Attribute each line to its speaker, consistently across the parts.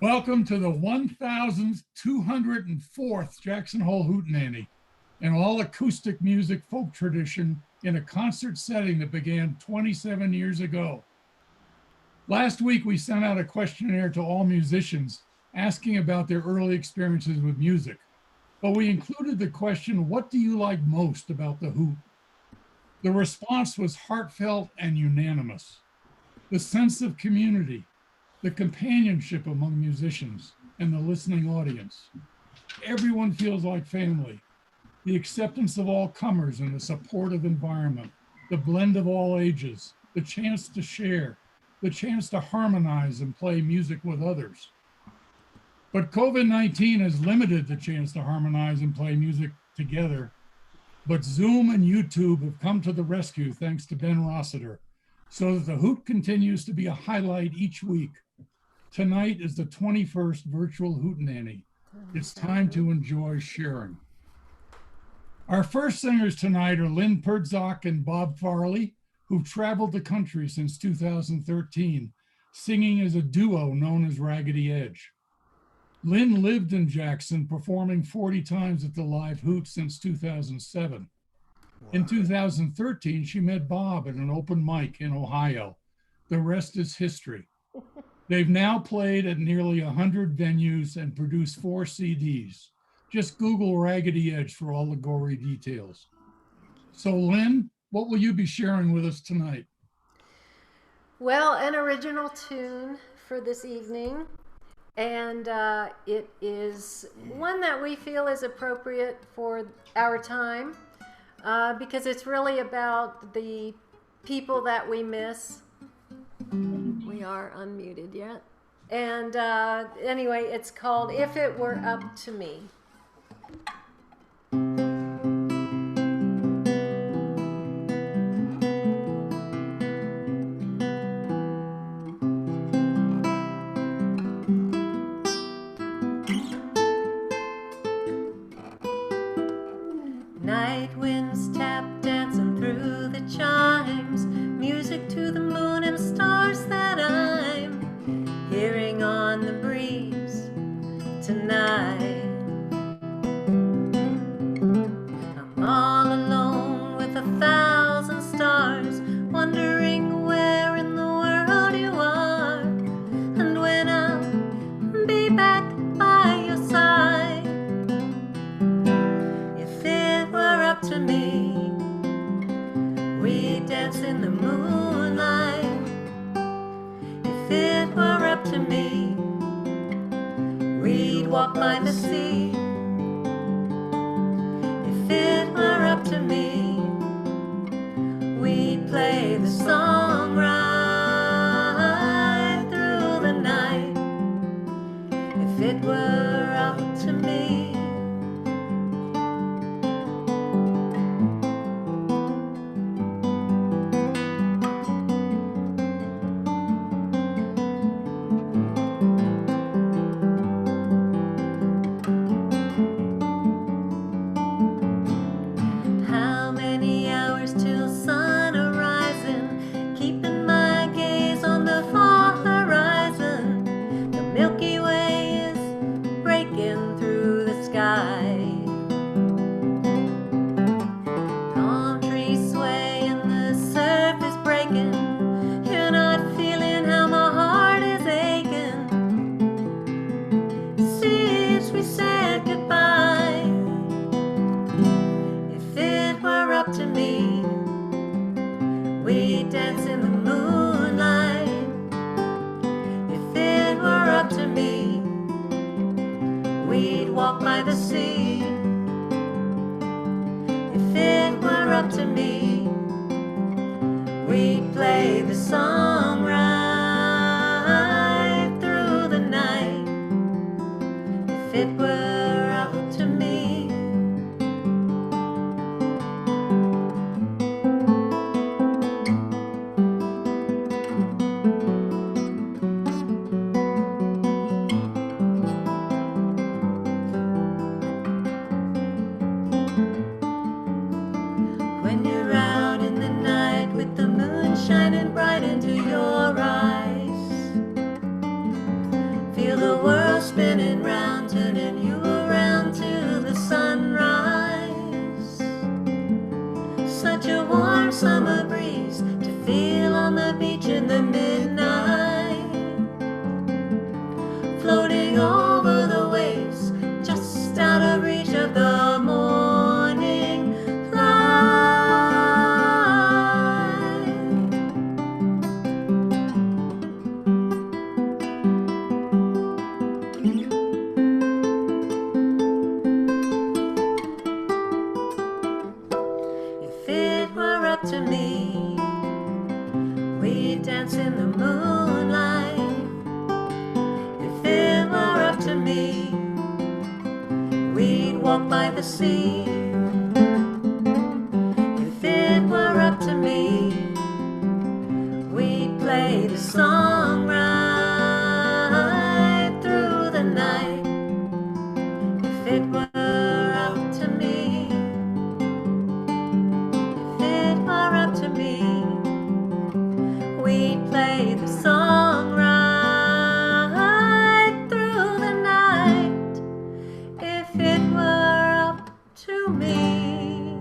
Speaker 1: Welcome to the 1,204th Jackson Hole Hootenanny, an all-acoustic music folk tradition in a concert setting that began 27 years ago. Last week, we sent out a questionnaire to all musicians asking about their early experiences with music, but we included the question, what do you like most about the Hoot? The response was heartfelt and unanimous. The sense of community, the companionship among musicians and the listening audience. Everyone feels like family. The acceptance of all comers and the supportive environment, the blend of all ages, the chance to share, the chance to harmonize and play music with others. But COVID-19 has limited the chance to harmonize and play music together. But Zoom and YouTube have come to the rescue thanks to Ben Rossiter, so that the Hoot continues to be a highlight each week. Tonight is the 21st virtual Hootenanny. It's time to enjoy sharing. Our first singers tonight are Lynn Perdzak and Bob Farley, who've traveled the country since 2013, singing as a duo known as Raggedy Edge. Lynn lived in Jackson, performing 40 times at the Live Hoot since 2007. Wow. In 2013, she met Bob at an open mic in Ohio. The rest is history. They've now played at nearly 100 venues and produced 4 CDs. Just Google Raggedy Edge for all the gory details. So Lynn, what will you be sharing with us tonight?
Speaker 2: Well, an original tune for this evening. And it is one that we feel is appropriate for our time because it's really about the people that we miss. We are unmuted yet. And anyway, it's called If It Were Up to Me. Night winds tap dancing through the chimes, music to the moon and stars that I'm hearing on the breeze tonight. I'm all alone with 1,000 stars, wondering where in the world you are, and when I'll be back by your side. Up to me, we dance in the moonlight. If it were up to me, we'd walk by the sea. If it were up to me, we'd play the song right through the night. If it were up to me. the world spinning round, turning you around to the sunrise. Such a warm summer breeze to feel on the beach in the midnight, floating over the waves, just out of reach of the morning light. If it were up to me, we'd dance in the moonlight. If it were up to me, we'd walk by the sea. If it were up to me, we'd play the song right through the night. If it were up to me, if it were up to me, we'd play the song right through the night. If it were up to me.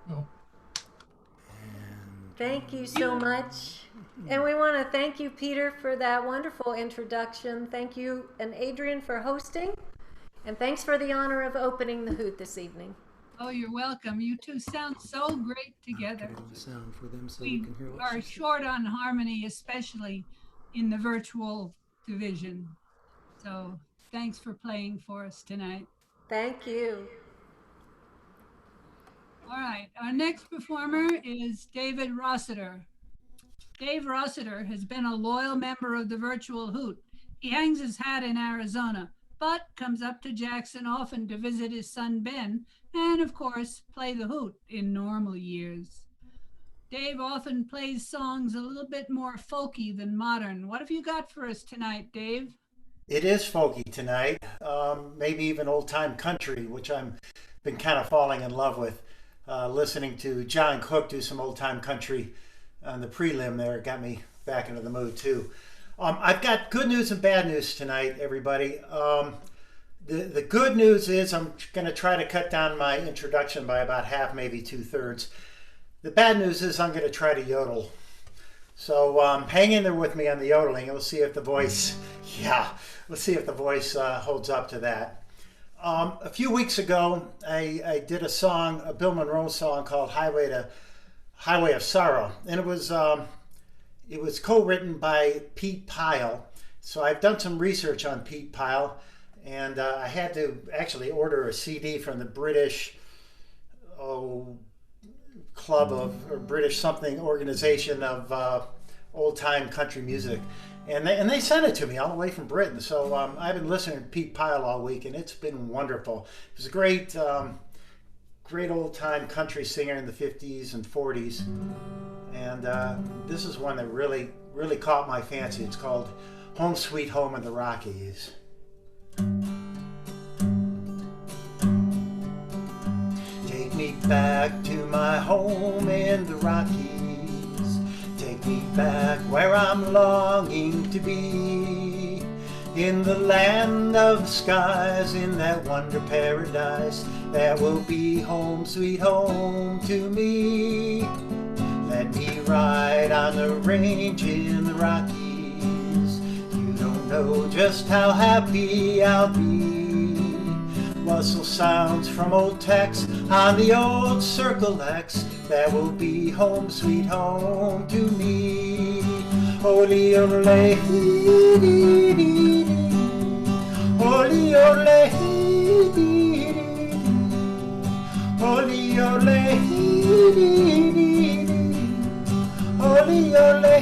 Speaker 1: Oh,
Speaker 2: Thank you so much. And we want to thank you, Peter, for that wonderful introduction. Thank you, and Adrian, for hosting. And thanks for the honor of opening the Hoot this evening.
Speaker 3: Oh, you're welcome. You two sound so great together.
Speaker 4: Turn the sound for them so
Speaker 3: We
Speaker 4: you can hear what
Speaker 3: are
Speaker 4: she's saying.
Speaker 3: short on harmony, especially in the virtual division. So thanks for playing for us tonight.
Speaker 2: Thank you.
Speaker 3: All right, our next performer is David Rossiter. Dave Rossiter has been a loyal member of the virtual Hoot. He hangs his hat in Arizona, but comes up to Jackson often to visit his son Ben, and of course, play the Hoot in normal years. Dave often plays songs a little bit more folky than modern. What have you got for us tonight, Dave?
Speaker 5: It is folky tonight, maybe even old-time country, which I've been kind of falling in love with. Listening to John Cook do some old-time country on the prelim there got me back into the mood too. I've got good news and bad news tonight, everybody. The good news is I'm going to try to cut down my introduction by about half, maybe 2/3. The bad news is I'm going to try to yodel. So hang in there with me on the yodeling. We'll see if the voice, we'll see if the voice holds up to that. A few weeks ago, I did a song, a Bill Monroe song called Highway of Sorrow, and it was co-written by Pete Pyle. So I've done some research on Pete Pyle, and I had to actually order a CD from the British club of, or British something organization of old-time country music. And they sent it to me all the way from Britain. So I've been listening to Pete Pyle all week, and it's been wonderful. He was a great old-time country singer in the 50s and 40s. And this is one that really, really caught my fancy. It's called Home Sweet Home in the Rockies. Take me back to my home in the Rockies. Take me back where I'm longing to be, in the land of the skies, in that wonder paradise that will be home sweet home to me. Let me ride on the range in the Rockies. You don't know just how happy I'll be. Whistle sounds from old Tex on the old Circle X, that will be home sweet home to me. Ole ole, ole ole, ole ole, ole ole.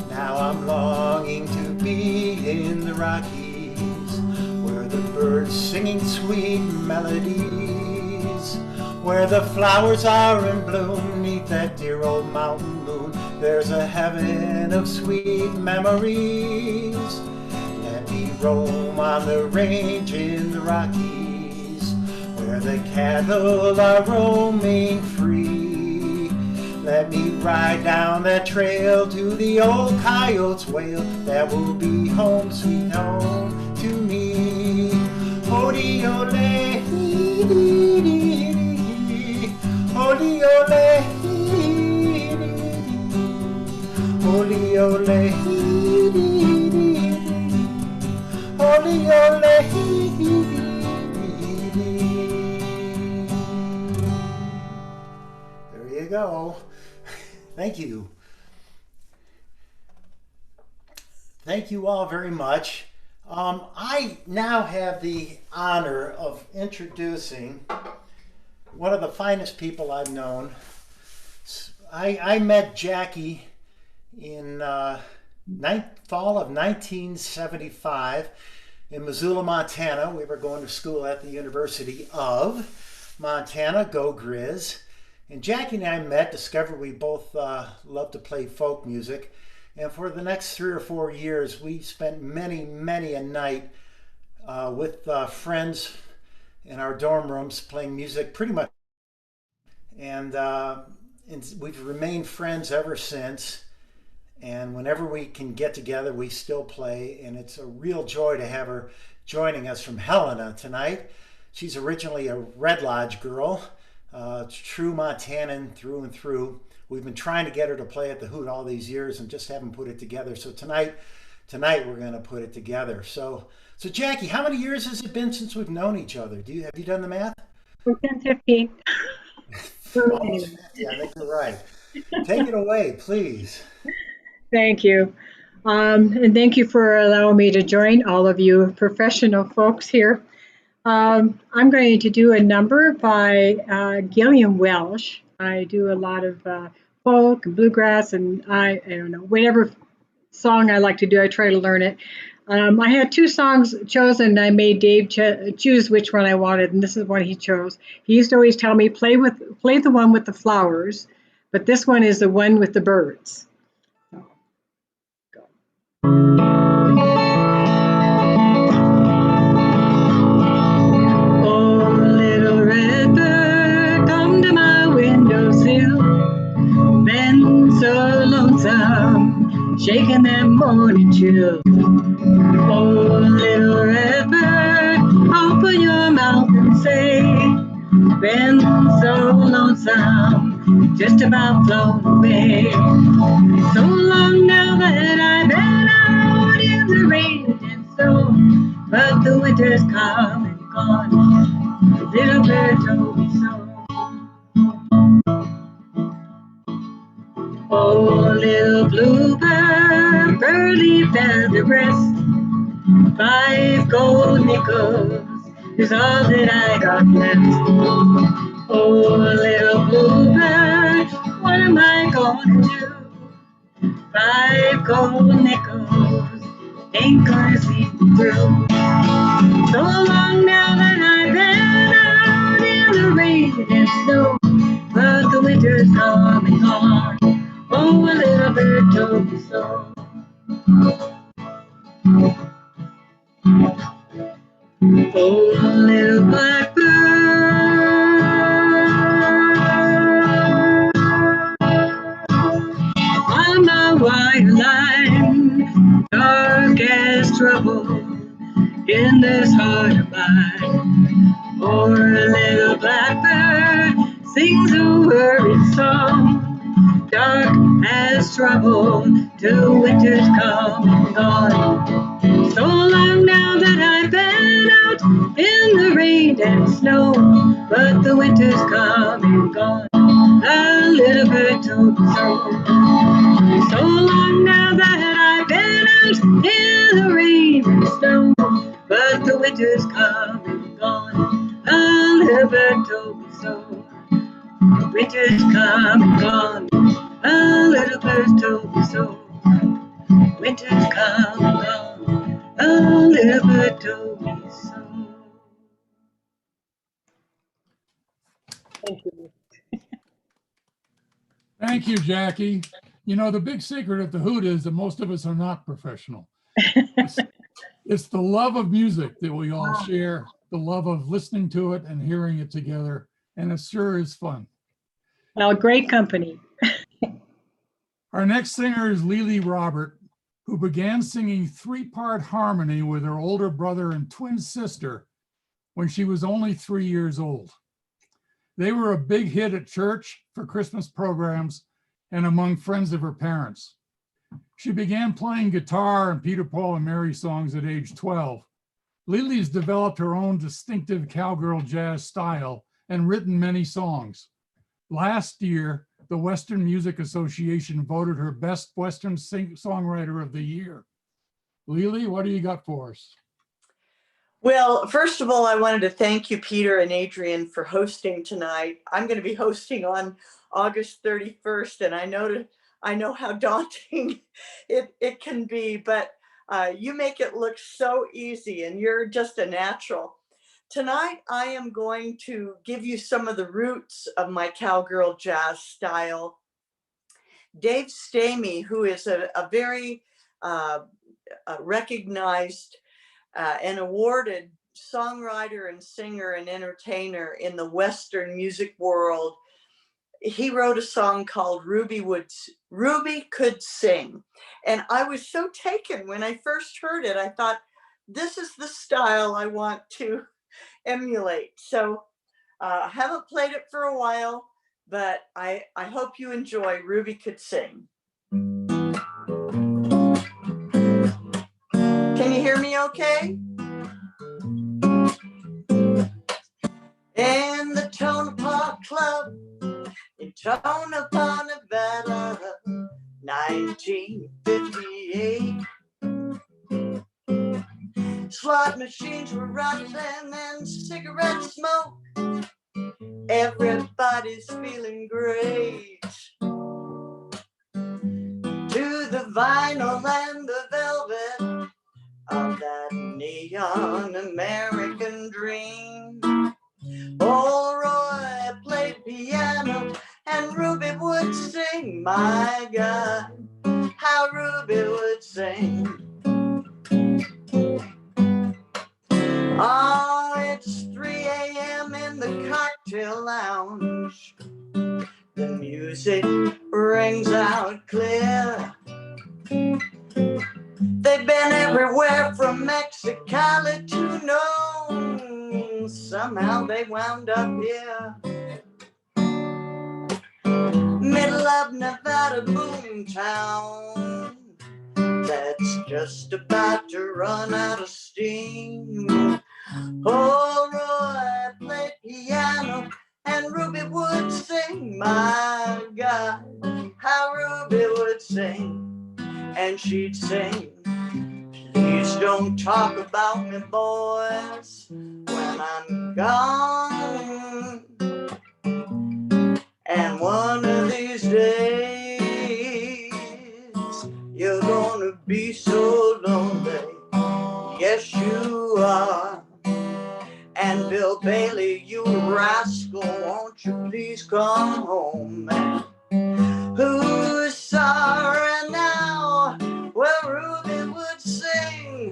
Speaker 5: Now I'm longing to be in the Rockies, where the birds singing sweet melodies, where the flowers are in bloom neath that dear old mountain moon. There's a heaven of sweet memories. Let me roam on the range in the Rockies, where the cattle are roaming free. Let me ride down that trail to the old coyote's wail. That will be home, sweet home to me. Hody ole, hee dee dee dee. Hody ole, hee dee dee. Hody ole, hee dee dee dee. Hody ole, hee dee dee dee. There you go. Thank you. Thank you all very much. I now have the honor of introducing one of the finest people I've known. I met Jackie in fall of 1975 in Missoula, Montana. We were going to school at the University of Montana. Go Grizz. And Jackie and I met, discovered we both love to play folk music. And for the next 3 or 4 years, we spent many, many a night with friends in our dorm rooms playing music pretty much. And we've remained friends ever since. And whenever we can get together, we still play. And it's a real joy to have her joining us from Helena tonight. She's originally a Red Lodge girl. True Montanan through and through. We've been trying to get her to play at the Hoot all these years and just haven't put it together. So tonight we're going to put it together. So Jackie, how many years has it been since we've known each other? Have you done the math?
Speaker 4: We've been 15.
Speaker 5: Almost 50, I think you're right. Take it away, please.
Speaker 4: Thank you. And thank you for allowing me to join all of you professional folks here. I'm going to do a number by Gillian Welsh. I do a lot of folk and bluegrass, and I don't know, whatever song I like to do, I try to learn it. I had 2 songs chosen, and I made Dave choose which one I wanted, and this is one he chose. He used to always tell me, play the one with the flowers, but this one is the one with the birds. So, go. So lonesome, shaking that morning chill. Oh, little red bird, open your mouth and say, been so lonesome, just about flown away. So long now that I've been out in the rain and snow, but the winter's come and gone. The little bird told me so. Oh, little bluebird, pearly feather breast, 5 gold nickels is all that I got left. Oh, little bluebird, what am I gonna do? 5 gold nickels ain't gonna see me through. So long now that I've been out in the rain and snow, but the winter's come and gone. Oh, a little bird told me so. Oh, little blackbird, on the wire line, dark as trouble in this heart of mine. Oh, a little blackbird sings a worried song. Dark as trouble till winter's come and gone. So long now that I've been out in the rain and snow, but the winter's come and gone. A little bird told me so. So long now that I've been out in the rain and snow, but the winter's come and gone. A little bird told me so. Winter's come and gone. A little bird told me so. Winter's come and gone. A little bird told me so. Thank you.
Speaker 1: Thank you, Jackie. You know, the big secret of the Hoot is that most of us are not professional. It's the love of music that we all share, the love of listening to it and hearing it together, and it sure is fun.
Speaker 4: Well, great company.
Speaker 1: Our next singer is Lily Robert, who began singing three-part harmony with her older brother and twin sister when she was only 3 years old. They were a big hit at church for Christmas programs and among friends of her parents. She began playing guitar and Peter, Paul, and Mary songs at age 12. Lily's developed her own distinctive cowgirl jazz style and written many songs. Last year, the Western Music Association voted her Best Western Songwriter of the Year. Lily, what do you got for us?
Speaker 6: Well, first of all, I wanted to thank you, Peter and Adrian, for hosting tonight. I'm going to be hosting on August 31st, and I know how daunting it can be, but you make it look so easy, and you're just a natural. Tonight, I am going to give you some of the roots of my cowgirl jazz style. Dave Stamey, who is a very recognized and awarded songwriter and singer and entertainer in the Western music world, he wrote a song called Ruby Could Sing. And I was so taken when I first heard it. I thought, this is the style I want to emulate. So I haven't played it for a while, but I hope you enjoy Ruby Could Sing. Can you hear me okay? In the Tonopah Club in Tonopah, Nevada, 1958. Slot machines were rattling and cigarette smoke. Everybody's feeling great. To the vinyl and the velvet of that neon American dream. Old Roy played piano and Ruby would sing. My God, how Ruby would sing. Oh, it's 3 a.m. in the cocktail lounge. The music rings out clear. They've been everywhere from Mexicali to Nome. Somehow they wound up here. Middle of Nevada boomtown that's just about to run out of steam. Oh, Roy played piano and Ruby would sing. My God, how Ruby would sing. And she'd sing, please don't talk about me, boys, when I'm gone. And one of these days, you're gonna be so lonely. Yes, you are. And Bill Bailey, you rascal, won't you please come home, man? Who's sorry now? Well, Ruby would sing.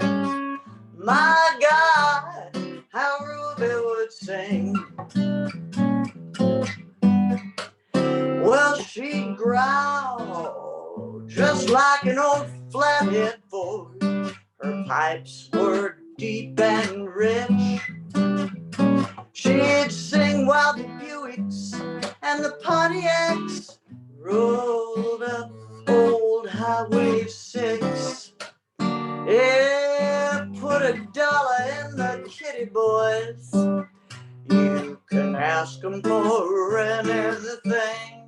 Speaker 6: My God, how Ruby would sing. Well, she'd growl just like an old flathead voice. Her pipes were deep and rich. She'd sing while the Buicks and the Pontiacs rolled up old Highway 6. Yeah, put $1 in the kitty, boys. You can ask them for anything.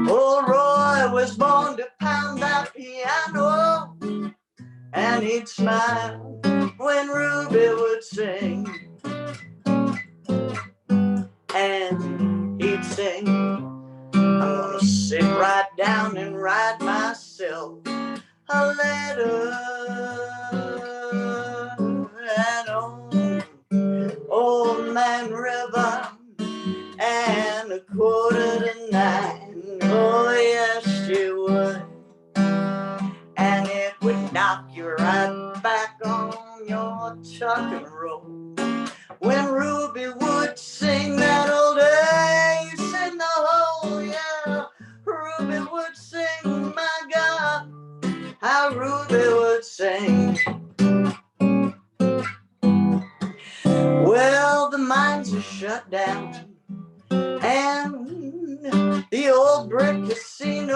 Speaker 6: Old Roy was born to pound that piano, and he'd smile when Ruby would sing. And he'd sing, I'm gonna sit right down and write myself a letter. And on Old Man River and 8:45. Oh yes she would. And it would knock you right back on your tuck and roll. When Ruby would sing that old ace in the hole, yeah,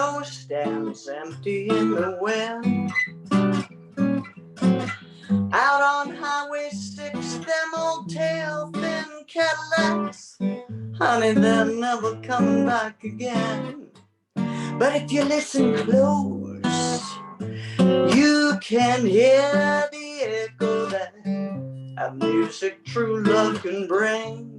Speaker 6: window stands empty in the wind. Out on Highway 6, them old tail-fin Cadillacs, honey, they're never coming back again. But if you listen close, you can hear the echo that a music true love can bring.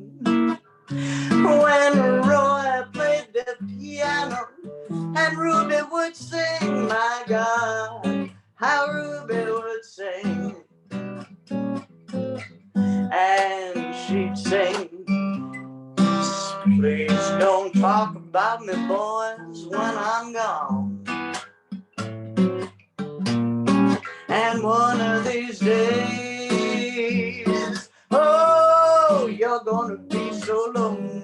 Speaker 6: When Roy played the piano and Ruby would sing, my God, how Ruby would sing. And she'd sing, please don't talk about me, boys, when I'm gone. And one of these days, oh, you're gonna be so lonely.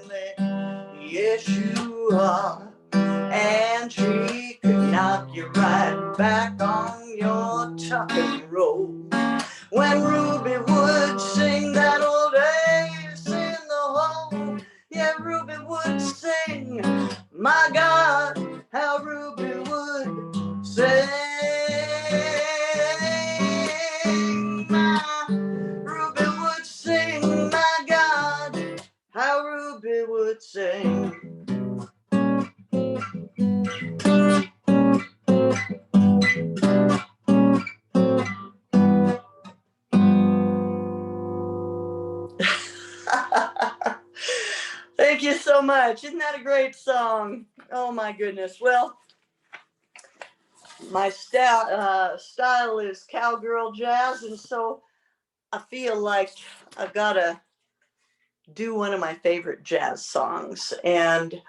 Speaker 6: Yes, you are. And she could knock you right back on your tuck and roll. When Ruby would sing that old ace in the hole, yeah, Ruby would sing, my God, how Ruby would sing. Ruby would sing, my God, how Ruby would sing. Thank you so much. Isn't that a great song? Oh my goodness. Well, my style is cowgirl jazz, and so I feel like I've got to do one of my favorite jazz songs. And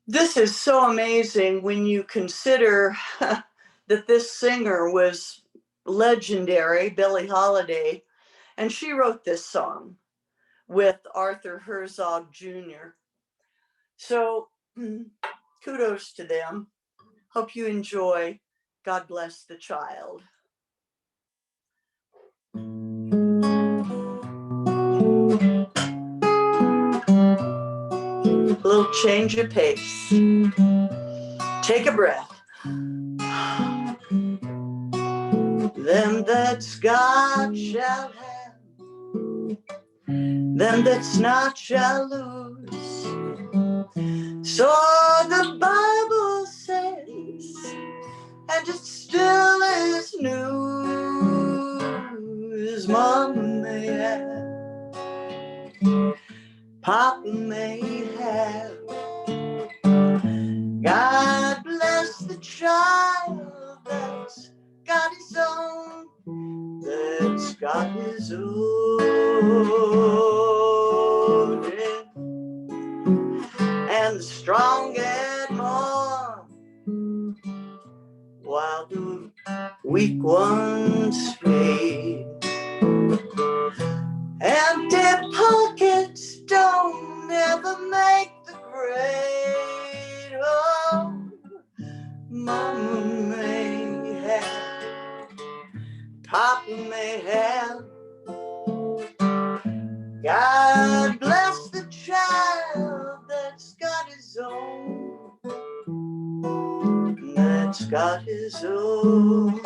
Speaker 6: this is so amazing when you consider that this singer was legendary, Billie Holiday, and she wrote this song with Arthur Herzog Jr. So kudos to them. Hope you enjoy. God bless the child. A little change of pace. Take a breath. Them that's got shall have, them that's not shall lose. So the Bible says, and it still is news. Mama may have, Papa may have. God bless the child that's got his own, that's got his own, yeah. And the strong get more while the weak ones fade. Empty pockets don't ever make the grade. Oh, Mama may have, Papa may have. God bless the child that's got his own, that's got his own.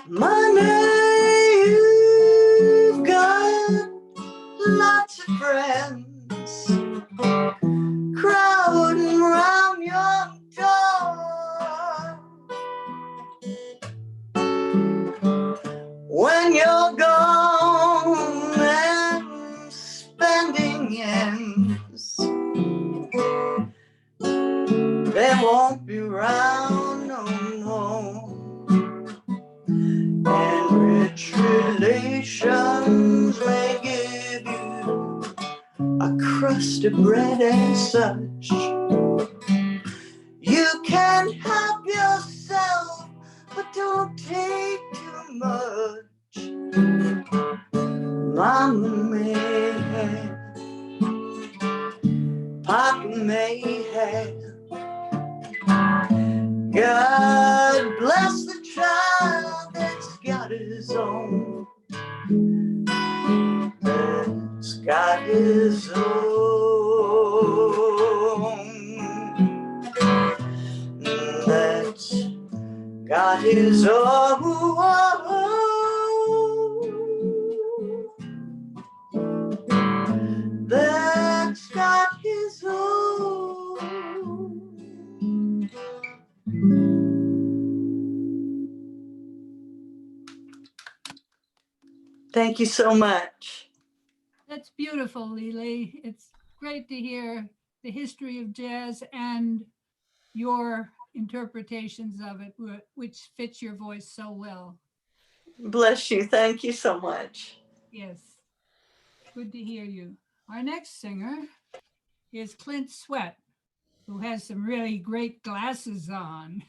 Speaker 6: Money, you've got lots of friends crowding round your door. When you're gone and spending ends, they won't be round no more. And rich relations may give you a crust of bread and such. You can help yourself, but don't take too much. Mama may have, Papa may have. God bless the child that's got his own, that's got his own. That's got his own. That's got his own. Thank you so much.
Speaker 3: That's beautiful, Lily. It's great to hear the history of jazz and your interpretations of it, which fits your voice so well.
Speaker 6: Bless you. Thank you so much.
Speaker 3: Yes, good to hear you. Our next singer is Clint Sweat, who has some really great glasses on.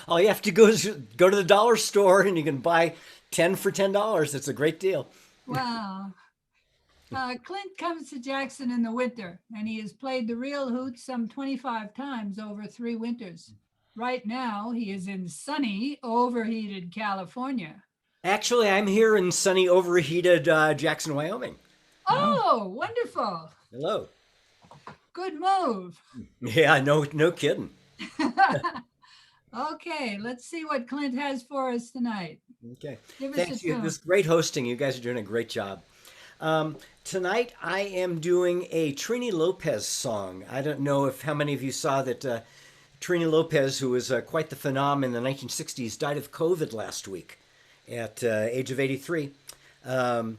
Speaker 7: All you have to go is go to the dollar store and you can buy 10 for $10. It's a great deal.
Speaker 3: Wow. Clint comes to Jackson in the winter, and he has played the real Hoot some 25 times over 3 winters. Right now, he is in sunny, overheated California.
Speaker 7: Actually, I'm here in sunny, overheated Jackson, Wyoming.
Speaker 3: Oh, wonderful.
Speaker 7: Hello.
Speaker 3: Good move.
Speaker 7: Yeah, no kidding.
Speaker 3: Okay, let's see what Clint has for us tonight.
Speaker 7: Okay.
Speaker 3: Give us
Speaker 7: Thank
Speaker 3: a
Speaker 7: you.
Speaker 3: tune.
Speaker 7: This is great hosting. You guys are doing a great job. Tonight, I am doing a Trini Lopez song. I don't know how many of you saw that Trini Lopez, who was quite the phenom in the 1960s, died of COVID last week at age of 83. Reading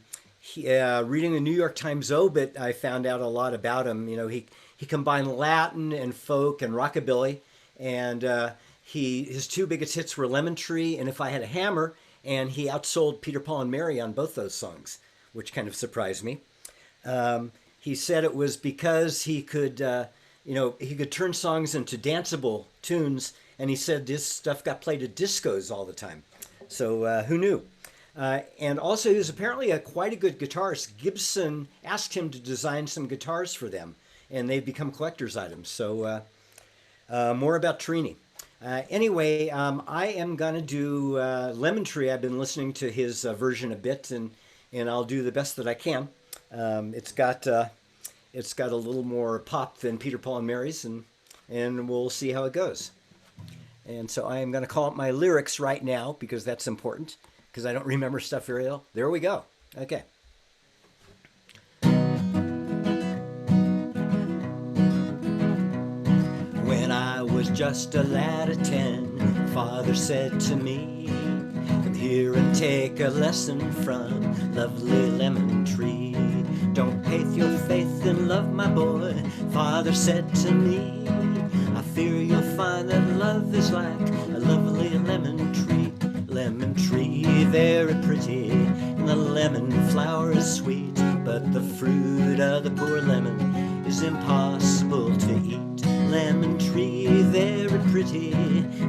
Speaker 7: the New York Times obit, I found out a lot about him. You know, he combined Latin and folk and rockabilly, and his 2 biggest hits were Lemon Tree and If I Had a Hammer, and he outsold Peter, Paul, and Mary on both those songs, which kind of surprised me. He said it was because he could, he could turn songs into danceable tunes, and he said this stuff got played at discos all the time. So who knew? And also, he was apparently quite a good guitarist. Gibson asked him to design some guitars for them, and they've become collector's items. So more about Trini. Anyway, I am going to do Lemon Tree. I've been listening to his version a bit, and I'll do the best that I can. It's got a little more pop than Peter, Paul, and Mary's, and we'll see how it goes. And so I am going to call up my lyrics right now because that's important, because I don't remember stuff very well. There we go. Okay. When I was just a lad of 10, Father said to me, "Come here and take a lesson from lovely Lemon Tree. Don't hate your faith in love, my boy," Father said to me. "I fear you'll find that love is like a lovely lemon tree. Lemon tree, very pretty, and the lemon flower is sweet, but the fruit of the poor lemon is impossible to eat. Lemon tree, very pretty,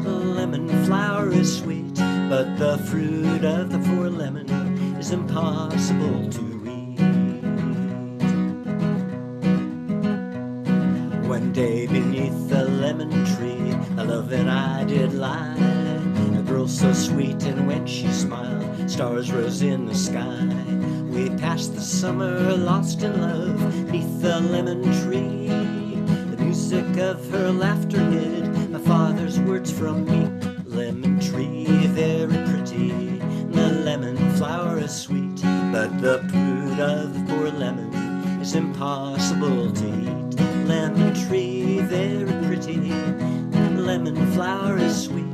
Speaker 7: the lemon flower is sweet, but the fruit of the poor lemon is impossible to eat." One day beneath the lemon tree, a love and I did lie. A girl so sweet, and when she smiled, stars rose in the sky. We passed the summer lost in love beneath the lemon tree. The music of her laughter hid my father's words from me. Lemon tree, very pretty, the lemon flower is sweet, but the fruit of the poor lemon is impossible to eat. Lemon tree, very pretty, lemon flower is sweet,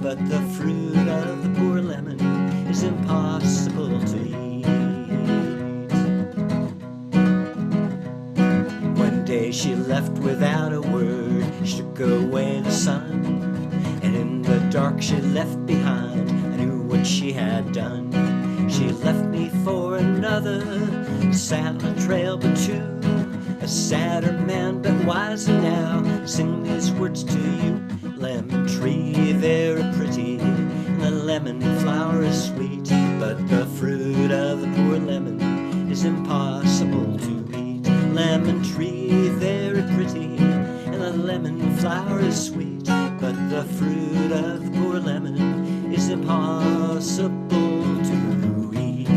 Speaker 7: but the fruit of the poor lemon is impossible to eat. One day she left without a word, she took away the sun, and in the dark she left behind, I knew what she had done. She left me for another, sat on a trail but 2, a sadder man but wiser now, sing these words to you. Lemon tree, very pretty, and the lemon flower is sweet, but the fruit of the poor lemon is impossible to eat. Lemon tree, very pretty, and the lemon flower is sweet, but the fruit of the poor lemon is impossible to eat.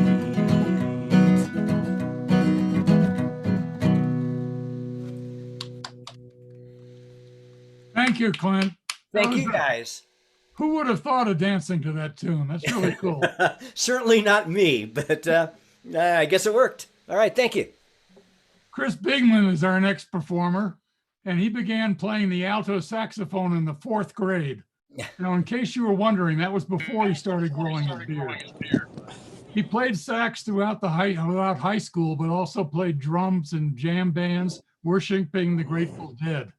Speaker 1: Thank you, Clint.
Speaker 7: Thank you, guys.
Speaker 1: Who would have thought of dancing to that tune? That's really cool.
Speaker 7: Certainly not me, but I guess it worked. All right, thank you.
Speaker 1: Chris Bigman is our next performer, and he began playing the alto saxophone in the 4th grade. Now, in case you were wondering, that was before he started growing his beard. He played sax throughout high school, but also played drums in jam bands, worshiping the Grateful Dead.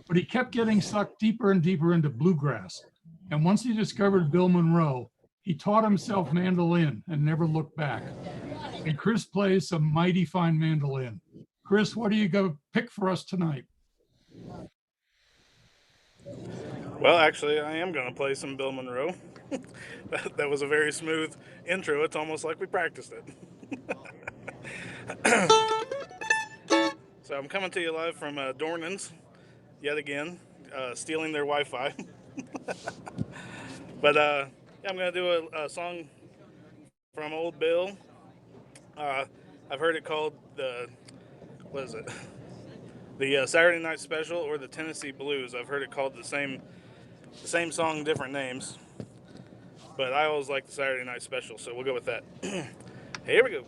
Speaker 1: But he kept getting sucked deeper and deeper into bluegrass. And once he discovered Bill Monroe, he taught himself mandolin and never looked back. And Chris plays some mighty fine mandolin. Chris, what are you going to pick for us tonight?
Speaker 8: Well, actually, I am going to play some Bill Monroe. That was a very smooth intro. It's almost like we practiced it. So I'm coming to you live from Dornan's, yet again, stealing their Wi-Fi. But yeah, I'm going to do a song from Old Bill. I've heard it called the Saturday Night Special or the Tennessee Blues. I've heard it called the same song, different names. But I always like the Saturday Night Special, so we'll go with that. Here we go.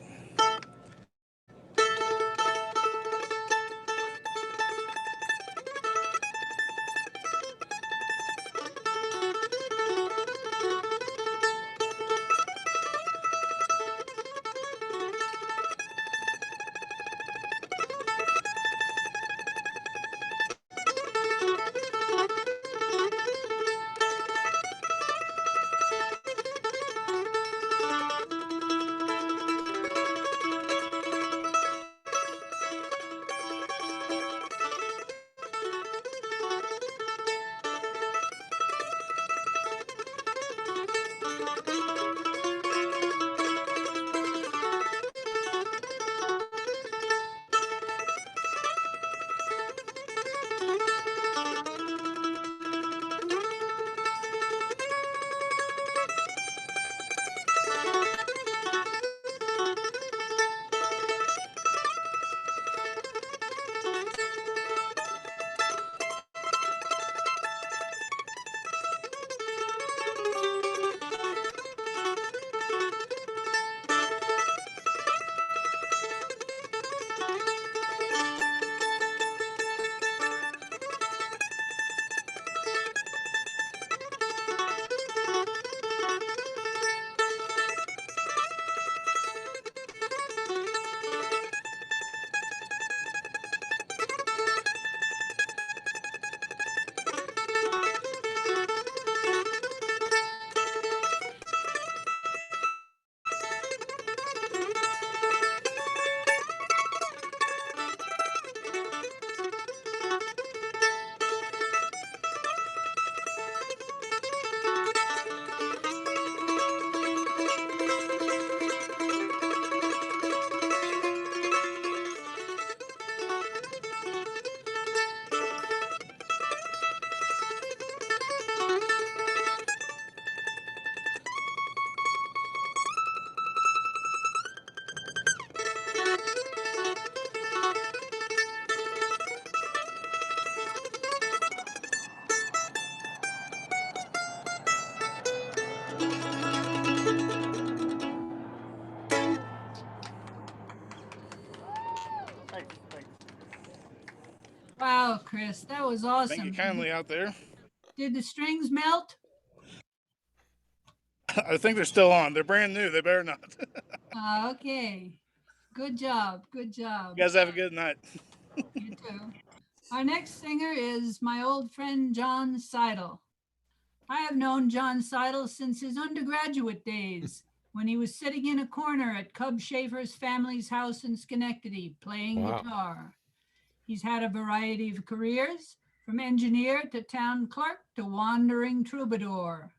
Speaker 3: Wow, Chris, that was awesome.
Speaker 8: Thank you kindly out there.
Speaker 3: Did the strings melt?
Speaker 8: I think they're still on. They're brand new. They better not.
Speaker 3: Okay. Good job. Good job.
Speaker 8: You guys have a good night.
Speaker 3: You too. Our next singer is my old friend, John Seidel. I have known John Seidel since his undergraduate days when he was sitting in a corner at Cub Schaefer's family's house in Schenectady playing guitar. He's had a variety of careers, from engineer to town clerk to wandering troubadour.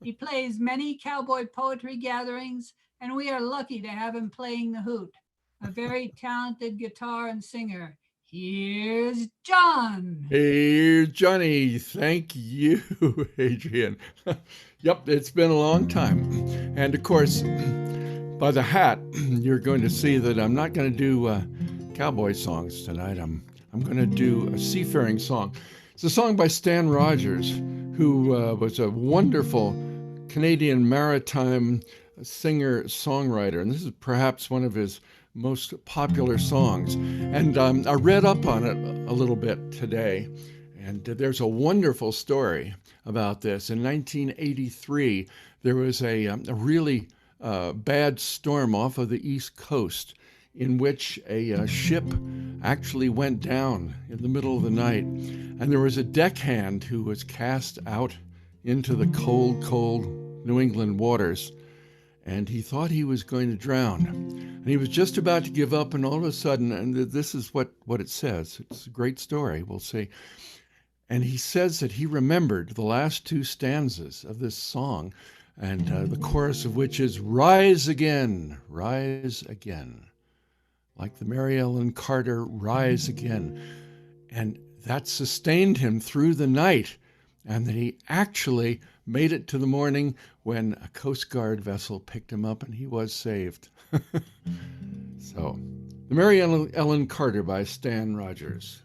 Speaker 3: He plays many cowboy poetry gatherings, and we are lucky to have him playing the Hoot, a very talented guitar and singer. Here's John.
Speaker 9: Hey, Johnny. Thank you, Adrian. Yep, it's been a long time. And of course, by the hat, you're going to see that I'm not going to do cowboy songs tonight. I'm going to do a seafaring song. It's a song by Stan Rogers, who was a wonderful Canadian maritime singer-songwriter, and this is perhaps one of his most popular songs. And I read up on it a little bit today, and there's a wonderful story about this. In 1983, there was a really bad storm off of the East Coast in which a ship actually went down in the middle of the night. And there was a deckhand who was cast out into the cold, cold New England waters. And he thought he was going to drown. And he was just about to give up, and all of a sudden, and this is what it says. It's a great story, we'll see. And he says that he remembered the last two stanzas of this song, and the chorus of which is, rise again, like the Mary Ellen Carter, rise again. And that sustained him through the night, and that he actually made it to the morning when a Coast Guard vessel picked him up and he was saved. So, the Mary Ellen Carter by Stan Rogers.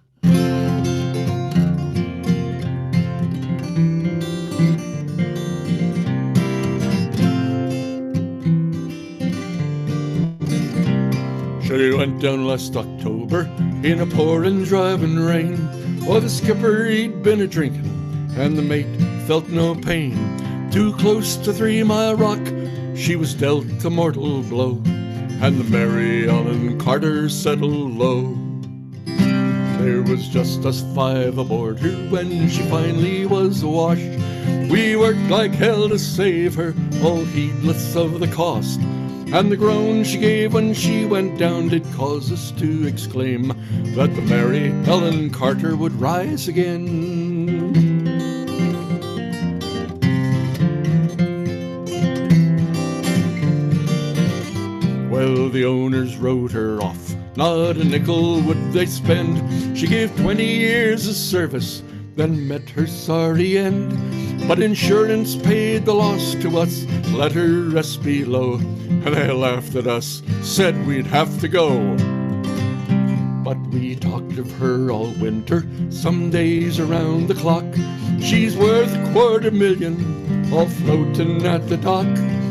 Speaker 9: She went down last October in a pouring driving rain. Oh, the skipper, he'd been a-drinking, and the mate felt no pain. Too close to 3 Mile Rock, she was dealt a mortal blow, and the Mary Ellen Carter settled low. There was just us 5 aboard her when she finally was awash. We worked like hell to save her, all heedless of the cost. And the groan she gave when she went down did cause us to exclaim that the Mary Ellen Carter would rise again. Well, the owners wrote her off, not a nickel would they spend. She gave 20 years of service, then met her sorry end. But insurance paid the loss to us, let her rest below. And they laughed at us, said we'd have to go. But we talked of her all winter, some days around the clock. She's worth $250,000, all floating at the dock.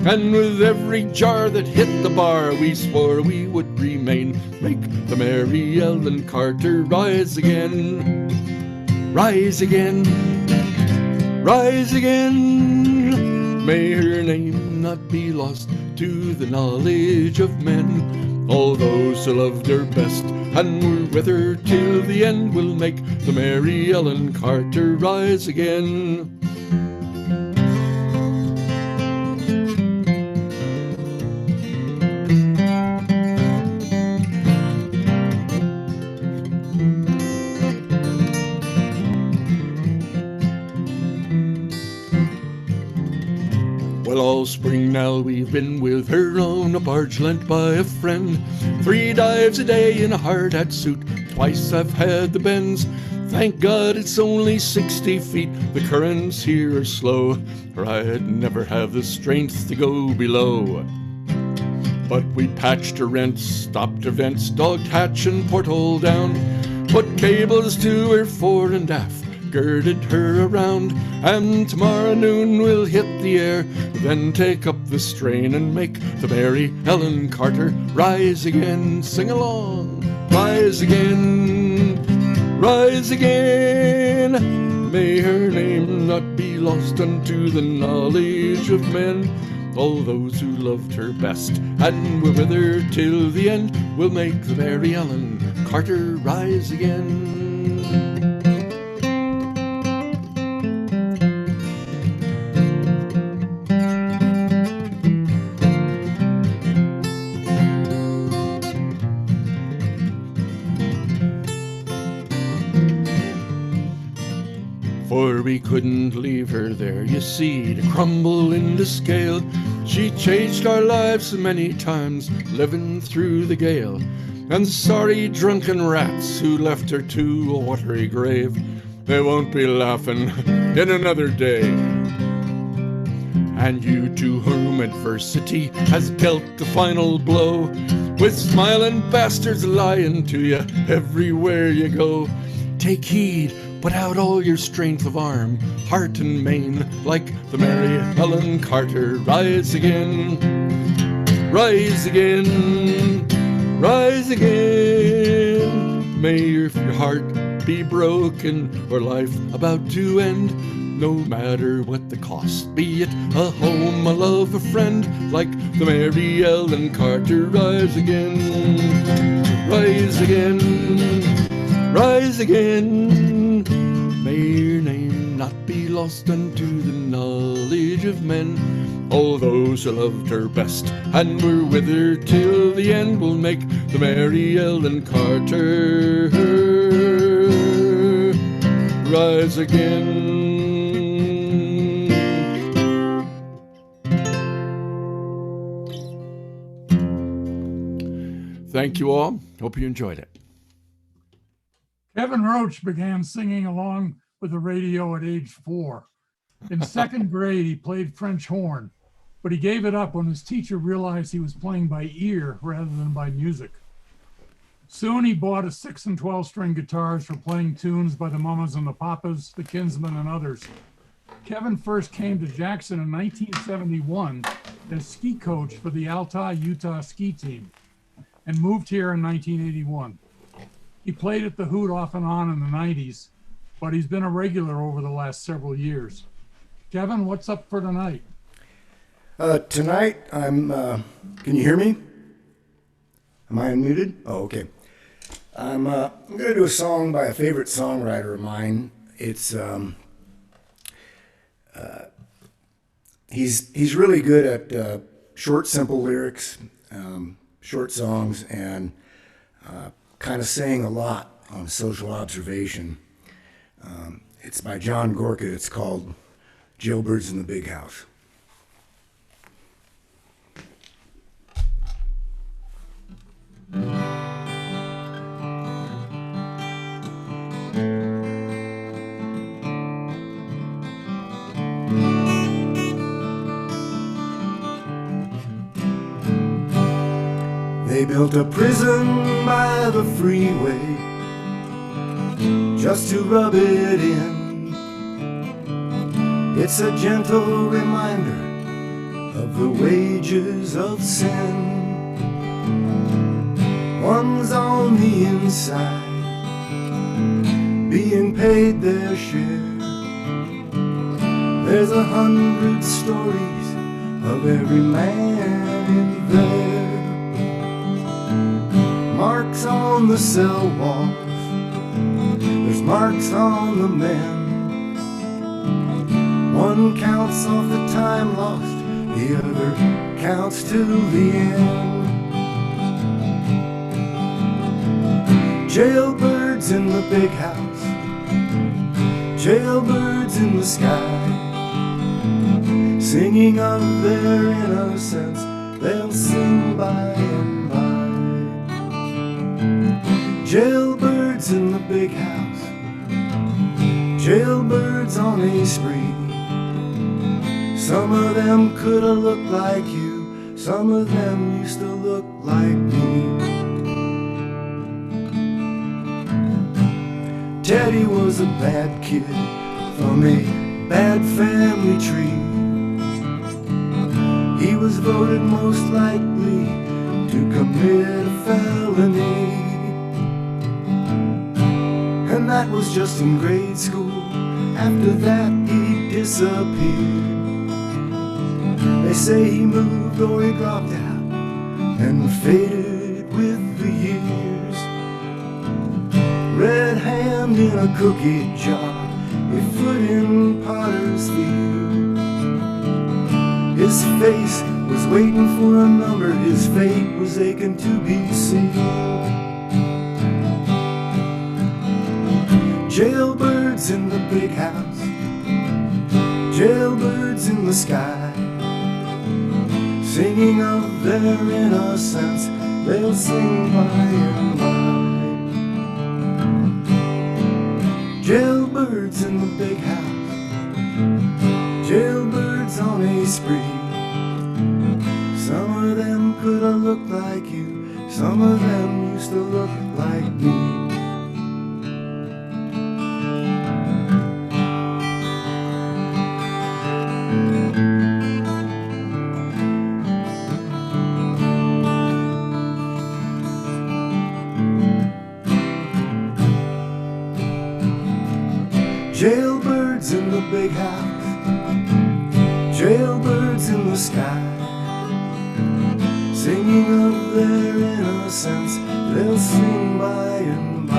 Speaker 9: And with every jar that hit the bar, we swore we would remain, make the Mary Ellen Carter rise again. Rise again, rise again. May her name not be lost to the knowledge of men. All those who loved her best and were with her till the end will make the Mary Ellen Carter rise again. Well, all spring now we've been with her on a barge lent by a friend. 3 dives a day in a hard-hat suit, twice I've had the bends. Thank God it's only 60 feet, the currents here are slow, or I'd never have the strength to go below. But we patched her rents, stopped her vents, dogged hatch and porthole down, put cables to her fore and aft, girded her around, and tomorrow noon we'll hit the air, then take up the strain and make the Mary Ellen Carter rise again. Sing along, rise again, rise again. May her name not be lost unto the knowledge of men. All those who loved her best and were with her till the end will make the Mary Ellen Carter rise again. For we couldn't leave her there, you see, to crumble into scale. She changed our lives so many times, living through the gale. And the sorry drunken rats who left her to a watery grave, they won't be laughing in another day. And you to whom adversity has dealt the final blow, with smiling bastards lying to you everywhere you go, take heed, Put out all your strength of arm, heart and main, like the Mary Helen Carter. Rise again, rise again, rise again. May your heart be broken or life about to end. No matter what the cost, be it a home, a love, a friend, like the Mary Ellen Carter. Rise again, rise again, rise again. May your name not be lost unto the knowledge of men. All those who loved her best and were with her till the end will make the Mary Ellen Carter rise again. Thank you all. Hope you enjoyed it.
Speaker 1: Kevin Roach began singing along with the radio at age 4. In second grade, he played French horn, but he gave it up when his teacher realized he was playing by ear rather than by music. Soon he bought a 6 and 12 string guitars for playing tunes by the Mamas and the Papas, the Kinsmen, and others. Kevin first came to Jackson in 1971 as ski coach for the Altai, Utah ski team and moved here in 1981. He played at the Hoot off and on in the 90s, but he's been a regular over the last several years. Kevin, what's up for tonight?
Speaker 10: Tonight, can you hear me? Am I unmuted? Oh, okay. I'm going to do a song by a favorite songwriter of mine. It's, he's really good at short, simple lyrics, short songs, and kind of saying a lot on social observation. It's by John Gorka. It's called Jailbirds in the Big House. They built a prison by the freeway just to rub it in. It's a gentle reminder of the wages of sin. One's on the inside, being paid their share. There's 100 stories of every man in there. Marks on the cell walls, there's marks on the men. One counts off the time lost, the other counts till the end. Jailbirds in the big house, jailbirds in the sky, singing of their innocence, they'll sing by and by. Jailbirds in the big house, jailbirds on a spree. Some of them could have looked like you, some of them used to look like me. Teddy was a bad kid from a bad family tree. He was voted most likely to commit a felony. And that was just in grade school. After that he disappeared. They say he moved or he dropped out and faded with the years. Red hand in a cookie jar, a foot in potter's field. His face was waiting for a number, his fate was aching to be sealed. Jailbirds in the big house, jailbirds in the sky, singing of their innocence, they'll sing by and by. Jailbirds in the big house, jailbirds on a spree. Some of them could have looked like you, some of them used to look like me. Jailbirds in the big house, jailbirds in the sky, singing of their innocence, they'll sing by and by.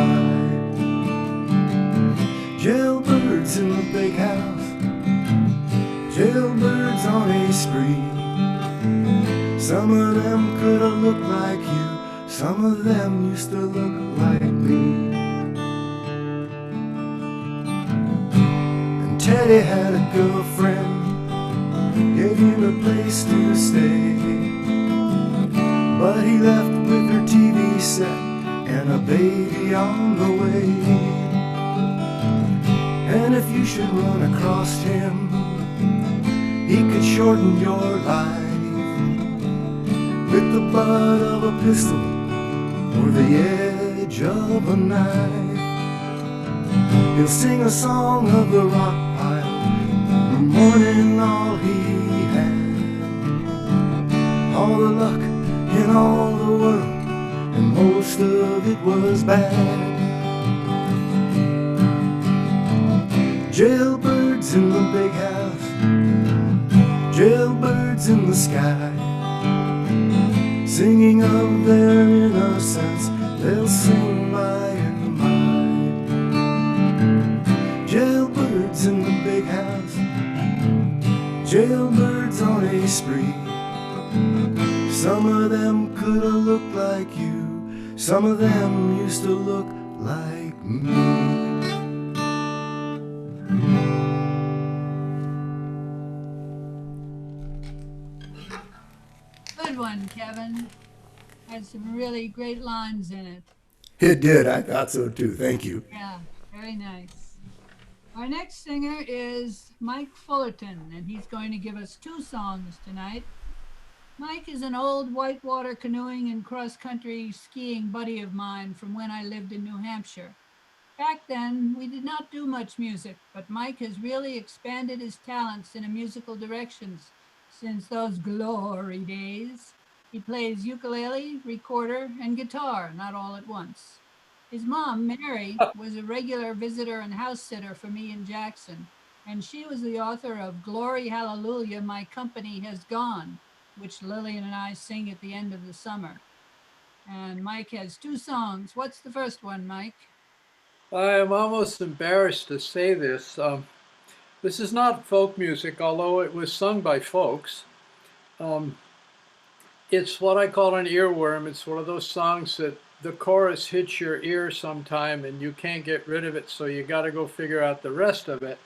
Speaker 10: Jailbirds in the big house, jailbirds on a spree. Some of them could have looked like you, some of them used to look like me. And Teddy had a girlfriend, gave him a place to stay, but he left with her TV set and a baby on the way. And if you should run across him, he could shorten your life with the butt of a pistol or the edge of a knife. He'll sing a song of the rock pile, mourning all he had, all the luck in all the world, and most of it was bad. Jailbirds in the big house, jailbirds in the sky, singing of their innocence, they'll sing by and by. Jailbirds in the big house, jailbirds on a spree. Some of them could have looked like you, some of them used to look like me.
Speaker 3: Good one, Kevin. Had some really great lines in it.
Speaker 10: It did, I thought so too, thank you.
Speaker 3: Yeah, very nice. Our next singer is Mike Fullerton, and he's going to give us 2 songs tonight. Mike is an old whitewater canoeing and cross-country skiing buddy of mine from when I lived in New Hampshire. Back then, we did not do much music, but Mike has really expanded his talents in a musical directions since those glory days. He plays ukulele, recorder, and guitar, not all at once. His mom, Mary, was a regular visitor and house sitter for me in Jackson, and she was the author of Glory Hallelujah, My Company Has Gone, which Lillian and I sing at the end of the summer. And Mike has 2 songs. What's the first one, Mike?
Speaker 11: I am almost embarrassed to say this. This is not folk music, although it was sung by folks. It's what I call an earworm. It's one of those songs that the chorus hits your ear sometime and you can't get rid of it, so you got to go figure out the rest of it.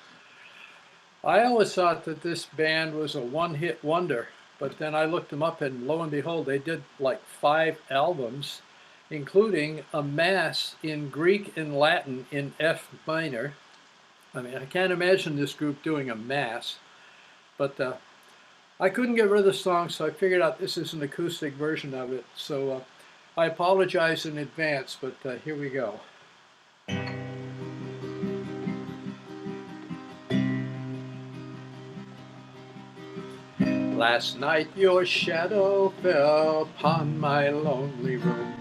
Speaker 11: I always thought that this band was a one-hit wonder, but then I looked them up and lo and behold, they did like 5 albums, including a Mass in Greek and Latin in F minor. I mean, I can't imagine this group doing a Mass, but I couldn't get rid of the song, so I figured out this is an acoustic version of it. So I apologize in advance, but here we go. Last night your shadow fell upon my lonely room.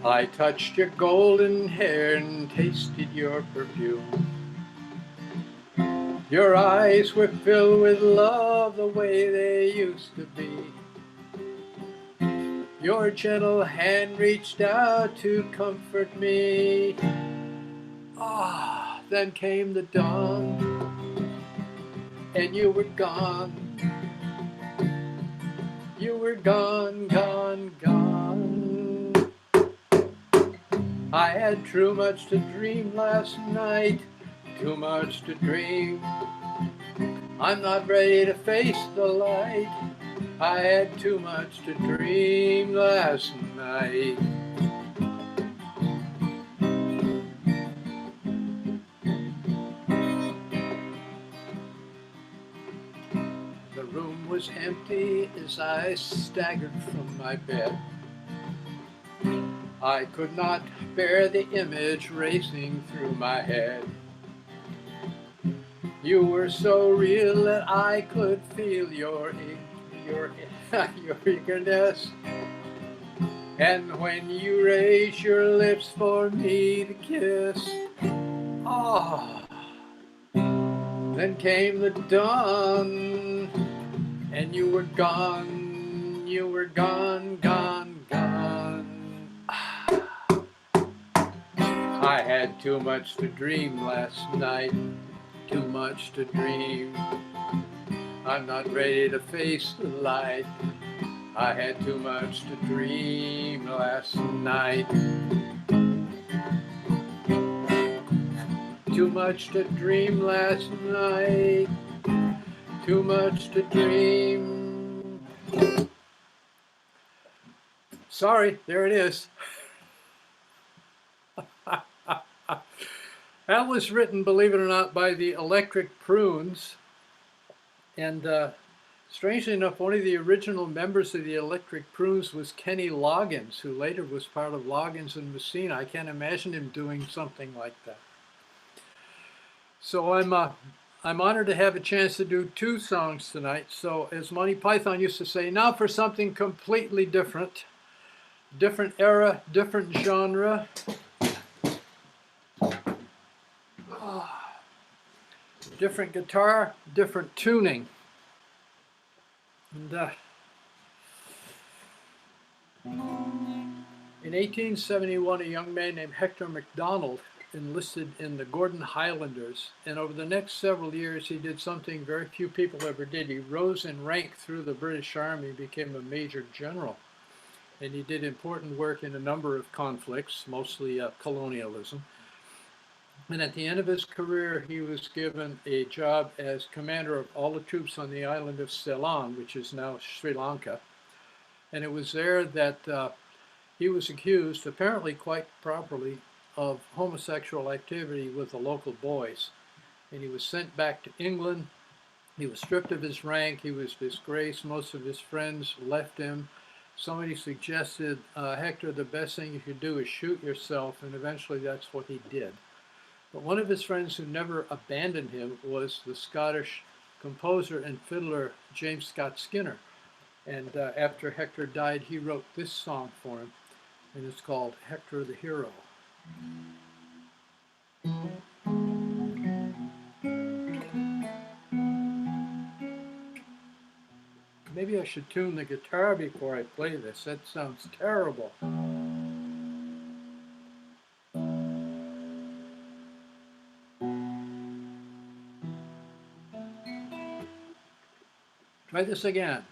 Speaker 11: I touched your golden hair and tasted your perfume. Your eyes were filled with love the way they used to be. Your gentle hand reached out to comfort me. Ah, then came the dawn, and you were gone. You were gone, gone, gone. I had too much to dream last night, too much to dream. I'm not ready to face the light. I had too much to dream last night. The room was empty as I staggered from my bed. I could not bear the image racing through my head. You were so real that I could feel your eagerness. And when you raised your lips for me to kiss, Oh, then came the dawn, and you were gone, gone, gone. I had too much to dream last night, too much to dream. I'm not ready to face the light. I had too much to dream last night. Too much to dream last night. Too much to dream. Sorry, there it is. That was written, believe it or not, by the Electric Prunes. And strangely enough, one of the original members of the Electric Prunes was Kenny Loggins, who later was part of Loggins and Messina. I can't imagine him doing something like that. So I'm honored to have a chance to do 2 songs tonight. So as Monty Python used to say, now for something completely different. Different era, different genre. Different guitar, different tuning. And in 1871, a young man named Hector MacDonald enlisted in the Gordon Highlanders, and over the next several years he did something very few people ever did. He rose in rank through the British Army, became a major general, and he did important work in a number of conflicts, mostly colonialism. And at the end of his career, he was given a job as commander of all the troops on the island of Ceylon, which is now Sri Lanka. And it was there that he was accused, apparently quite properly, of homosexual activity with the local boys. And he was sent back to England. He was stripped of his rank. He was disgraced. Most of his friends left him. Somebody suggested, Hector, the best thing you could do is shoot yourself. And eventually that's what he did. But one of his friends who never abandoned him was the Scottish composer and fiddler James Scott Skinner. And after Hector died, he wrote this song for him, and it's called Hector the Hero. Maybe I should tune the guitar before I play this. That sounds terrible. Try this again.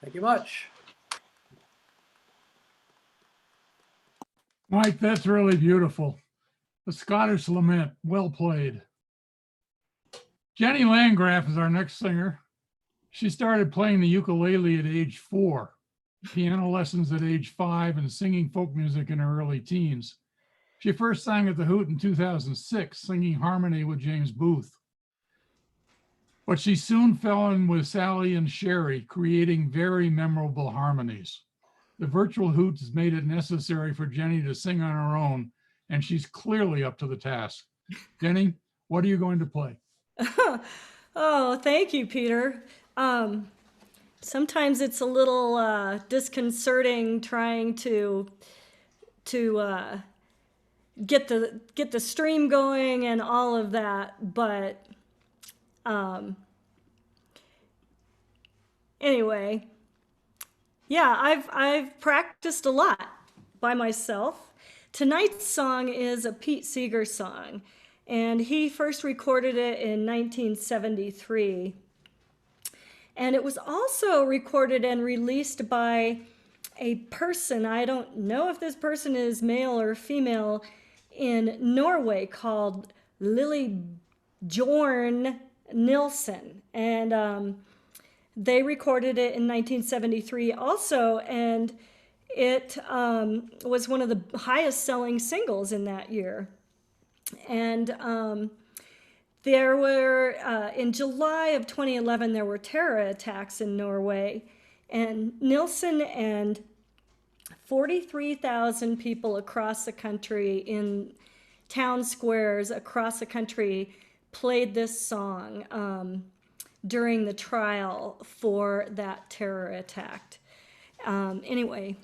Speaker 11: Thank you much.
Speaker 1: Mike, that's really beautiful. The Scottish Lament, well played. Jenny Landgraf is our next singer. She started playing the ukulele at age 4, piano lessons at age 5, and singing folk music in her early teens. She first sang at the Hoot in 2006, singing harmony with James Booth. But she soon fell in with Sally and Sherry, creating very memorable harmonies. The virtual Hoot has made it necessary for Jenny to sing on her own, and she's clearly up to the task. Jenny, what are you going to play?
Speaker 12: Oh, thank you, Peter. Sometimes it's a little disconcerting trying to get the stream going and all of that, but anyway, yeah, I've practiced a lot by myself. Tonight's song is a Pete Seeger song, and he first recorded it in 1973. And it was also recorded and released by a person, I don't know if this person is male or female, in Norway called Lily Bjorn Nilsson. And they recorded it in 1973 also, and it was one of the highest selling singles in that year. And there were, in July of 2011, there were terror attacks in Norway, and Nilsson and 43,000 people across the country in town squares across the country played this song during the trial for that terror attack. Anyway,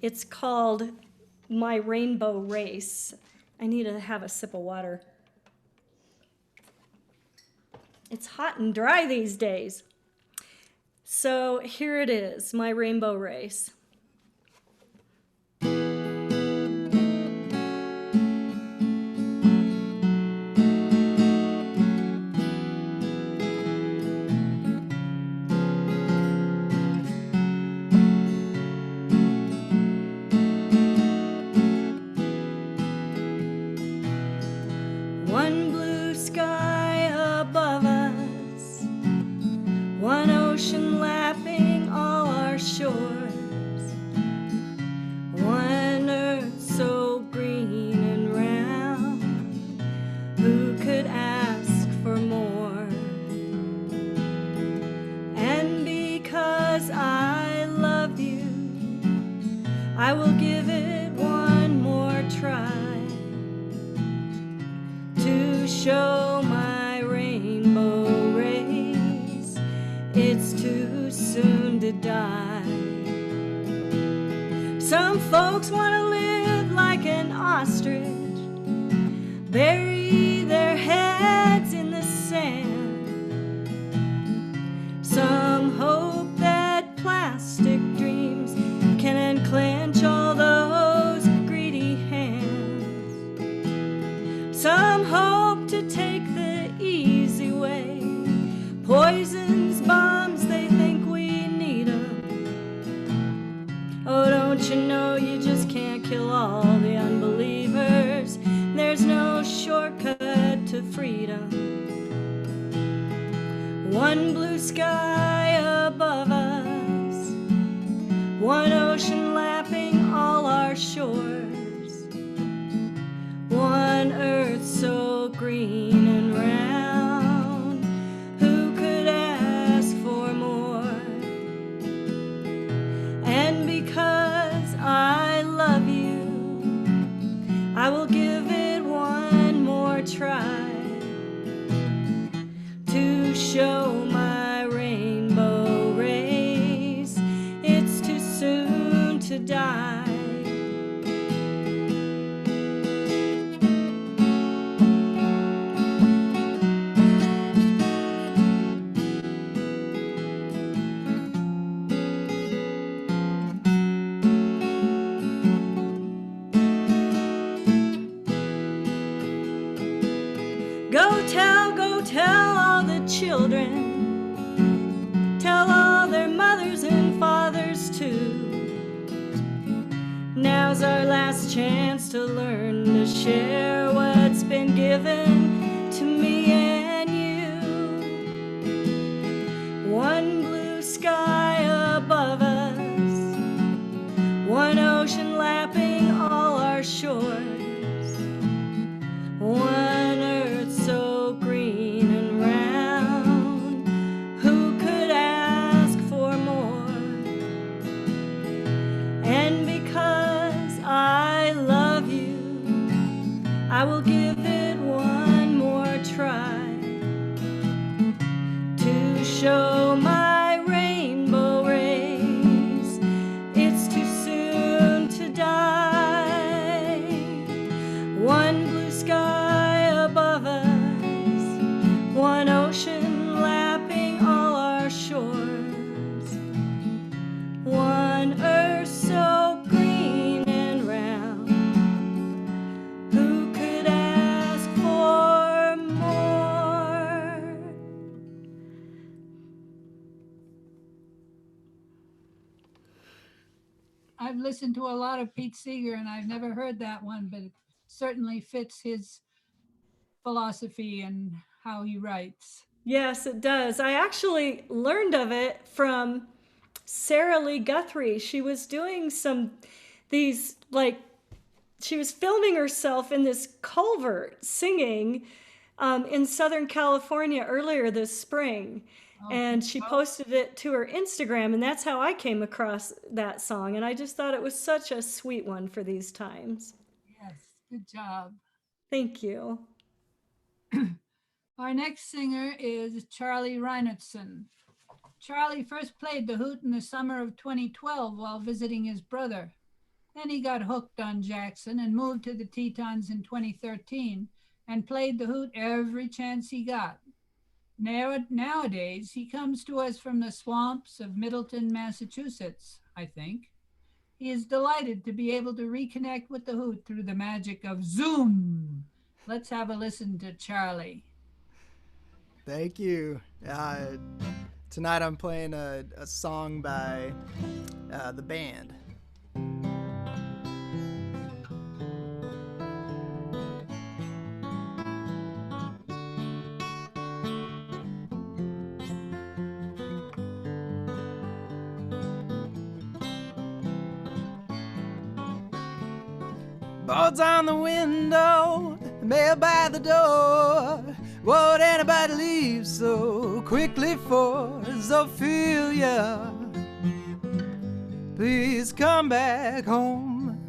Speaker 12: it's called My Rainbow Race. I need to have a sip of water. It's hot and dry these days. So here it is, My Rainbow Race. One blue sky above us, one ocean lapping all our shores, one earth so green and round, who could ask for more? And because I love you, I will give it one more try to show my rainbow race. It's too soon to die. Some folks want to live like an ostrich, bury their heads in the sand. Some hope that plastic dreams can unclench all those greedy hands. Some hope to take the easy way, poisons, bombs, they think we need 'em. Oh, don't you know you just can't kill all the unbelievers? There's no shortcut to freedom. One blue sky above us, one ocean lapping all our shores, one earth so green and round, who could ask for more? And because I love you, I will give it one more try to show my rainbow race. It's too soon to die. Go tell all the children, tell all their mothers now's our last chance to learn to share what's been given to me and you. One blue sky above us, one ocean lapping all our shores, one earth so green and round. Who could ask for more? And because I love you, I will give it one more try to show my rainbow rays. It's too soon to die. One blue sky above us, one ocean lapping all our shores, one earth so green and round. Who could ask for more?
Speaker 3: I've listened to a lot of Pete Seeger and I've never heard that one, but it certainly fits his philosophy and how he writes.
Speaker 12: Yes, it does. I actually learned of it from Sarah Lee Guthrie. She was doing she was filming herself in this culvert singing in Southern California earlier this spring. And she posted it to her Instagram, and that's how I came across that song. And I just thought it was such a sweet one for these times.
Speaker 3: Yes, good job.
Speaker 12: Thank you.
Speaker 3: Our next singer is Charlie Reinertsen. Charlie first played the Hoot in the summer of 2012 while visiting his brother. Then he got hooked on Jackson and moved to the Tetons in 2013 and played the Hoot every chance he got. Nowadays, he comes to us from the swamps of Middleton, Massachusetts, I think. He is delighted to be able to reconnect with the Hoot through the magic of Zoom. Let's have a listen to Charlie.
Speaker 13: Thank you. Tonight I'm playing a song by the band. Boards on the window, mail by the door. Won't anybody leave so quickly for Ophelia? Please come back home.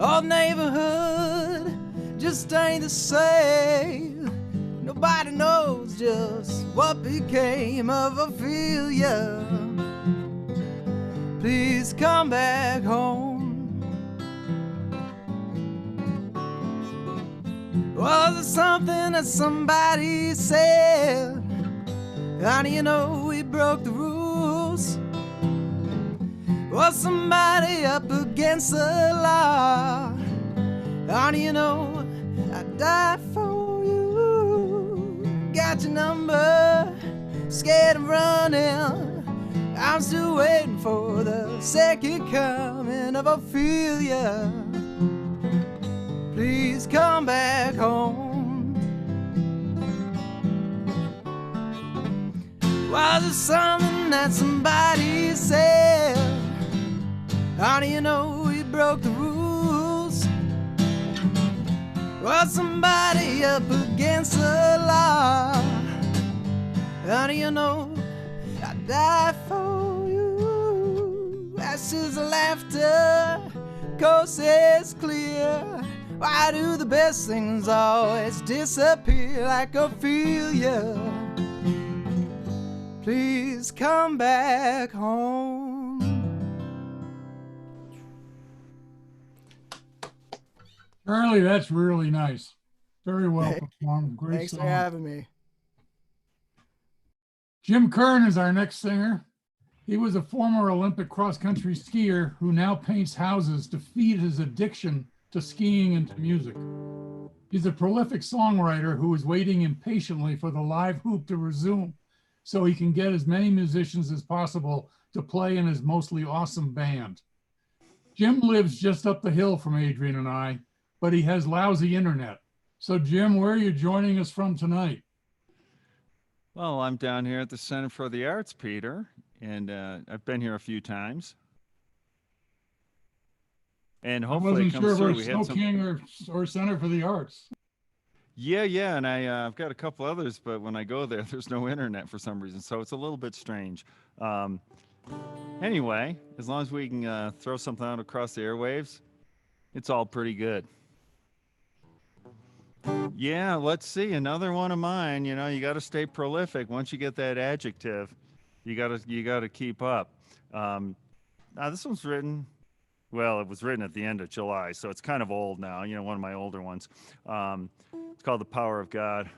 Speaker 13: Old neighborhood just ain't the same. Nobody knows just what became of Ophelia. Please come back home. Was it something that somebody said? How do you know we broke the rules? Was somebody up against the law? How do you know I died for you? Got your number, scared of running. I'm still waiting for the second coming of Ophelia. Please come back home. Was it something that somebody said? How do you know we broke the rules? Was somebody up against the law? How do you know I died for you? Ashes of laughter, coast is clear. Why do the best things always disappear like Ophelia? Please come back home.
Speaker 1: Charlie, that's really nice. Very well performed. Great
Speaker 13: Thanks
Speaker 1: song.
Speaker 13: for having me.
Speaker 1: Jim Kern is our next singer. He was a former Olympic cross-country skier who now paints houses to feed his addiction to skiing and to music. He's a prolific songwriter who is waiting impatiently for the live hoop to resume so he can get as many musicians as possible to play in his mostly awesome band. Jim lives just up the hill from Adrian and I, but he has lousy internet. So Jim, where are you joining us from tonight?
Speaker 14: Well, I'm down here at the Center for the Arts, Peter, and I've been here a few times. And hopefully it comes through. We had
Speaker 1: Snow King or Center for the Arts.
Speaker 14: Yeah, and I've got a couple others, but when I go there, there's no internet for some reason, so it's a little bit strange. Anyway, as long as we can throw something out across the airwaves, it's all pretty good. Yeah, let's see, another one of mine. You know, you got to stay prolific. Once you get that adjective, you got to keep up. Now this one's written. Well, it was written at the end of July, so it's kind of old now, you know, one of my older ones. It's called The Power of God.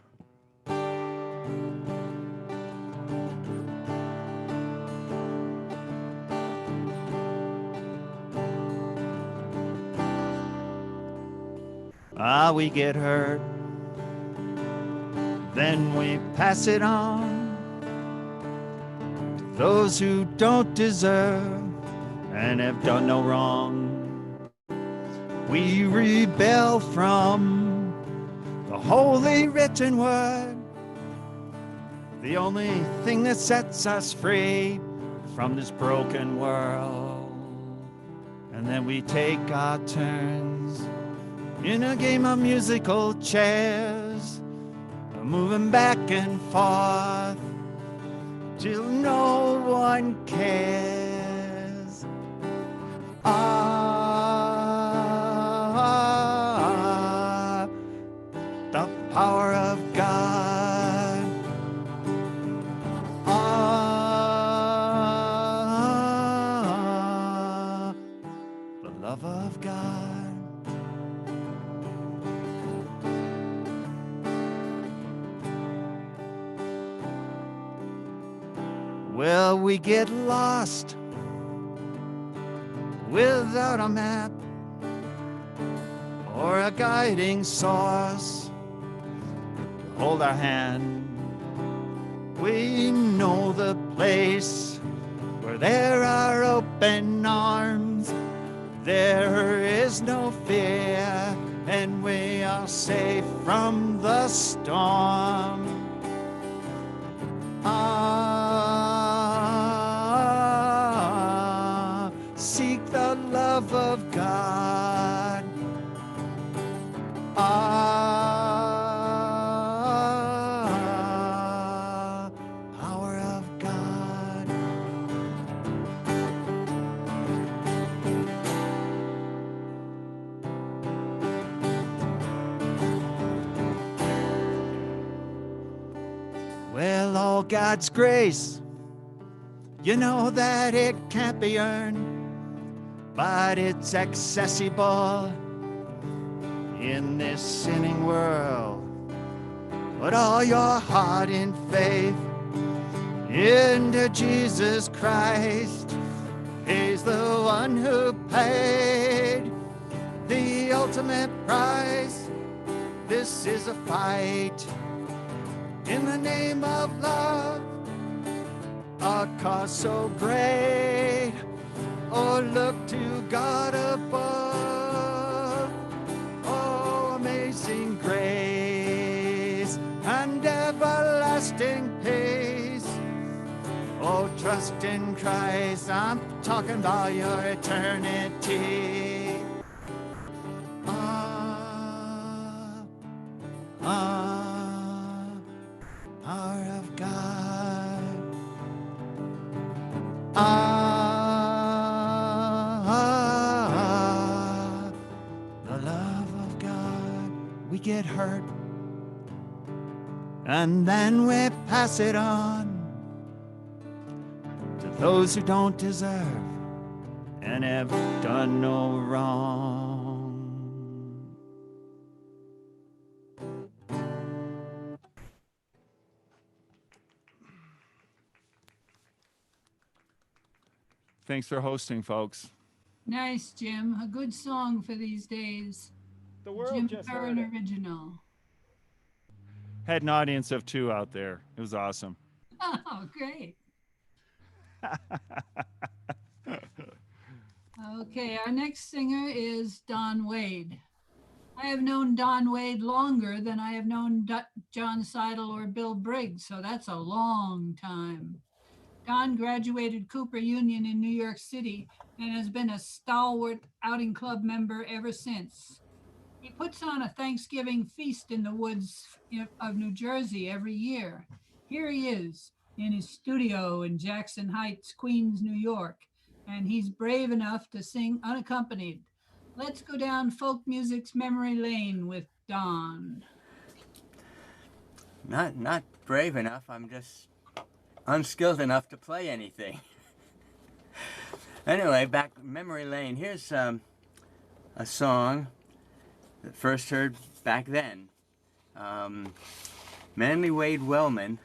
Speaker 14: We get hurt, then we pass it on to those who don't deserve and have done no wrong. We rebel from the holy written word, the only thing that sets us free from this broken world. And then we take our turns in a game of musical chairs, moving back and forth till no one cares. The power of God. The love of God. Well, we get lost without a map or a guiding source to hold our hand. We know the place where there are open arms, there is no fear, and we are safe from the storm. Seek the love of God. Power of God. Well, all God's grace, you know that it can't be earned, but it's accessible in this sinning world. Put all your heart in faith into Jesus Christ. He's the one who paid the ultimate price. This is a fight in the name of love, a cause so great. Oh, look to God above. Oh, amazing grace and everlasting peace. Oh, trust in Christ. I'm talking about your eternity. Power of God. The love of God. We get hurt, and then we pass it on to those who don't deserve and have done no wrong. Thanks for hosting, folks.
Speaker 3: Nice, Jim. A good song for these days.
Speaker 14: The world
Speaker 3: Jim
Speaker 14: just
Speaker 3: Spur,
Speaker 14: heard
Speaker 3: an
Speaker 14: it.
Speaker 3: original.
Speaker 14: Had an audience of 2 out there. It was awesome.
Speaker 3: Oh, great. Okay, our next singer is Don Wade. I have known Don Wade longer than I have known John Seidel or Bill Briggs, so that's a long time. Don graduated Cooper Union in New York City and has been a stalwart outing club member ever since. He puts on a Thanksgiving feast in the woods of New Jersey every year. Here he is in his studio in Jackson Heights, Queens, New York, and he's brave enough to sing unaccompanied. Let's go down folk music's memory lane with Don.
Speaker 15: Not brave enough. I'm just unskilled enough to play anything. Anyway, back memory lane. Here's a song that first heard back then. Manly Wade Wellman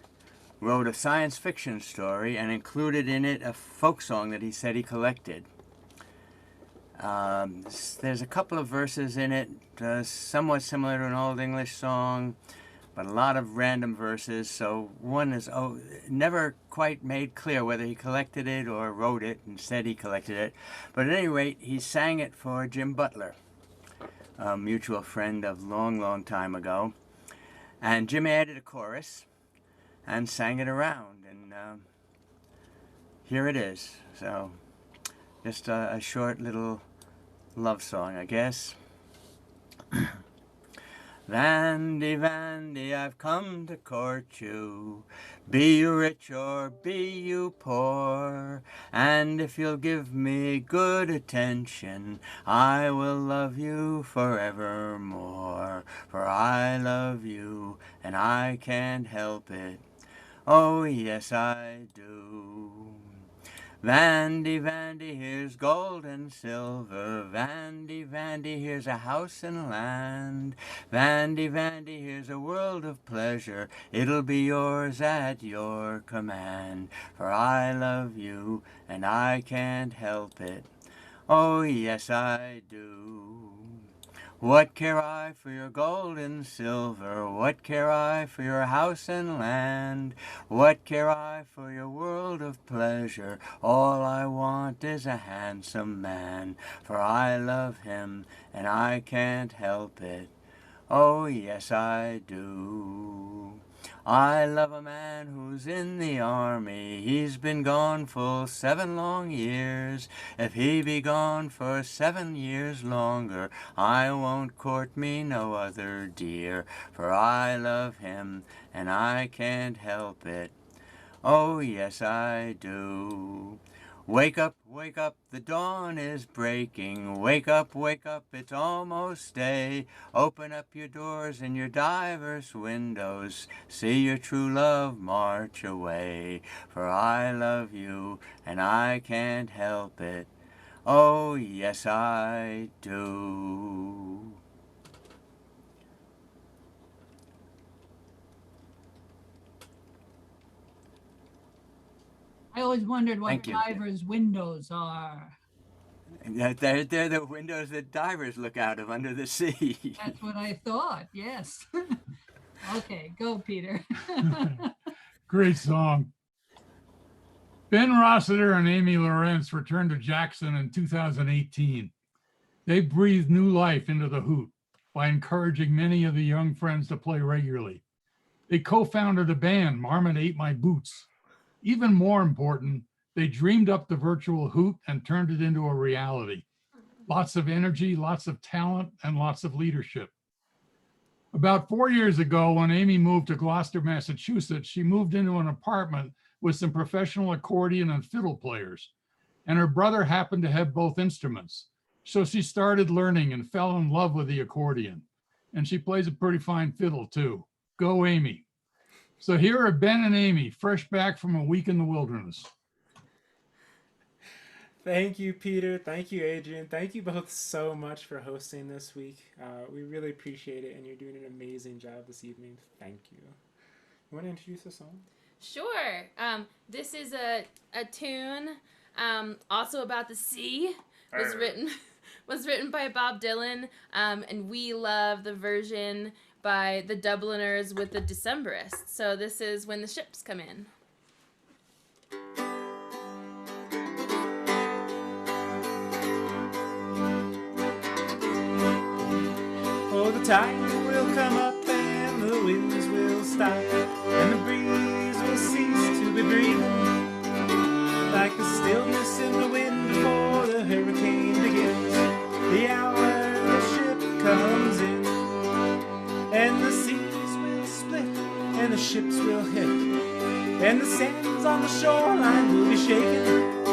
Speaker 15: wrote a science fiction story and included in it a folk song that he said he collected. There's a couple of verses in it, somewhat similar to an Old English song, but a lot of random verses, so one is never quite made clear whether he collected it or wrote it and said he collected it. But at any rate, he sang it for Jim Butler, a mutual friend of long time ago. And Jim added a chorus and sang it around, and here it is. So just a short little love song, I guess. Vandy, Vandy, I've come to court you, be you rich or be you poor, and if you'll give me good attention, I will love you forevermore, for I love you and I can't help it, oh yes I do. Vandy, Vandy, here's gold and silver. Vandy, Vandy, here's a house and land. Vandy, Vandy, here's a world of pleasure. It'll be yours at your command. For I love you and I can't help it. Oh, yes, I do. What care I for your gold and silver? What care I for your house and land? What care I for your world of pleasure? All I want is a handsome man, for I love him and I can't help it. Oh, yes, I do. I love a man who's in the army. He's been gone full 7 long years. If he be gone for 7 years longer, I won't court me no other dear, for I love him and I can't help it. Oh, yes, I do. Wake up, the dawn is breaking. Wake up, it's almost day. Open up your doors and your diverse windows. See your true love march away. For I love you and I can't help it. Oh, yes, I do.
Speaker 3: I always wondered what divers' windows are.
Speaker 15: They're the windows that divers look out of under the sea.
Speaker 3: That's what I thought, yes. Okay, go, Peter.
Speaker 1: Great song. Ben Rossiter and Amy Lawrence returned to Jackson in 2018. They breathed new life into the Hoot by encouraging many of the young friends to play regularly. They co-founded a band, Marmot Ate My Boots. Even more important, they dreamed up the virtual Hoot and turned it into a reality. Lots of energy, lots of talent, and lots of leadership. About 4 years ago, when Amy moved to Gloucester, Massachusetts, she moved into an apartment with some professional accordion and fiddle players. And her brother happened to have both instruments. So she started learning and fell in love with the accordion. And she plays a pretty fine fiddle too. Go, Amy. So here are Ben and Amy, fresh back from a week in the wilderness.
Speaker 16: Thank you, Peter. Thank you, Adrian. Thank you both so much for hosting this week. We really appreciate it, and you're doing an amazing job this evening. Thank you. You want to introduce the song?
Speaker 17: Sure. This is a tune also about the sea. Was written by Bob Dylan, and we love the version by the Dubliners with the Decemberists. So this is When the Ships Come In.
Speaker 16: tide will come up and the winds will stop, and the breeze will cease to be breathing, like the stillness in the wind before the hurricane begins. The hour the ship comes in, and the seas will split, and the ships will hit, and the sands on the shoreline will be shaken,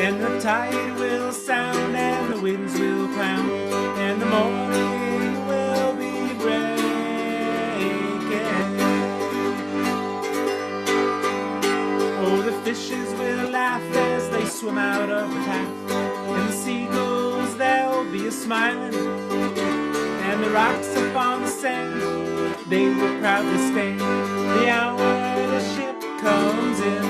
Speaker 16: and the tide will sound, and the winds will crown, and the morning will be breaking. Oh, the fishes will laugh as they swim out of the path, and the seagulls, they'll be a-smiling, and the rocks upon the sand, they will proudly stand. The hour the ship comes in,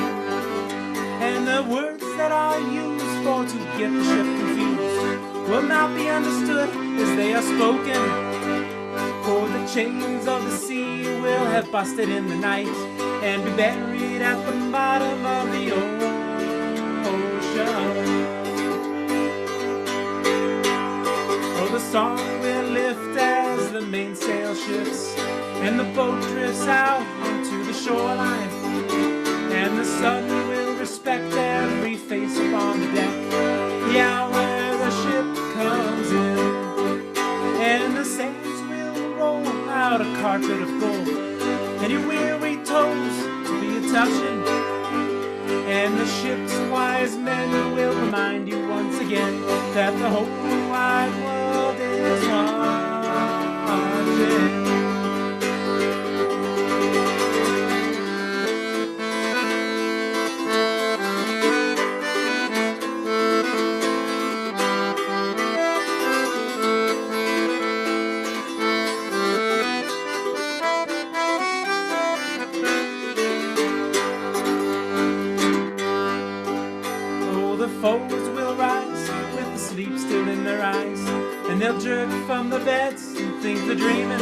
Speaker 16: and the words that are used for to get the ship confused will not be understood as they are spoken, for the chains of the sea will have busted in the night and be buried at the bottom of the ocean. Oh, the song will lift as the mainsail shifts, and the boat drifts out into the shoreline, and the sun will respect every face upon the deck. The hour the ship comes in, and the saints will roll out a carpet of gold, and your weary toes to be a-touching, and the ship's wise men will remind you once again that the whole wide world is watching. Foes will rise with the sleep still in their eyes, and they'll jerk from the beds and think they're dreaming,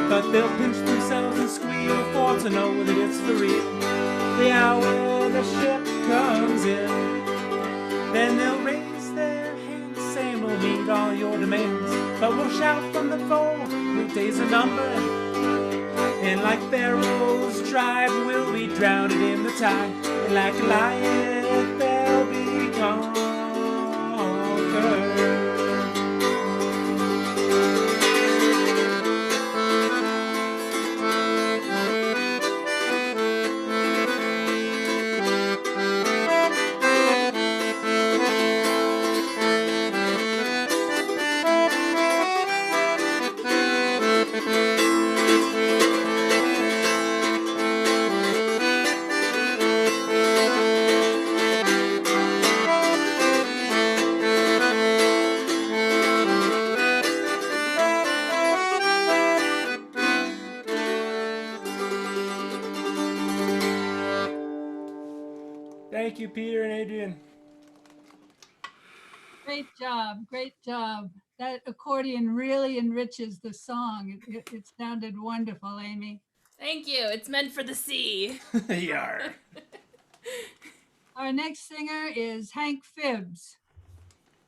Speaker 16: but they'll pinch themselves and squeal for to know that it's for real. The hour the ship comes in, then they'll raise their hands saying we'll meet all your demands, but we'll shout from the foe, your days are numbered, and like Pharaoh's tribe we'll be drowned in the tide, and like a lion they'll be conquered. Thank you, Peter and Adrian.
Speaker 3: Great job, great job. That accordion really enriches the song. It sounded wonderful, Amy.
Speaker 17: Thank you. It's meant for the sea.
Speaker 16: Yar.
Speaker 3: Our next singer is Hank Phibbs.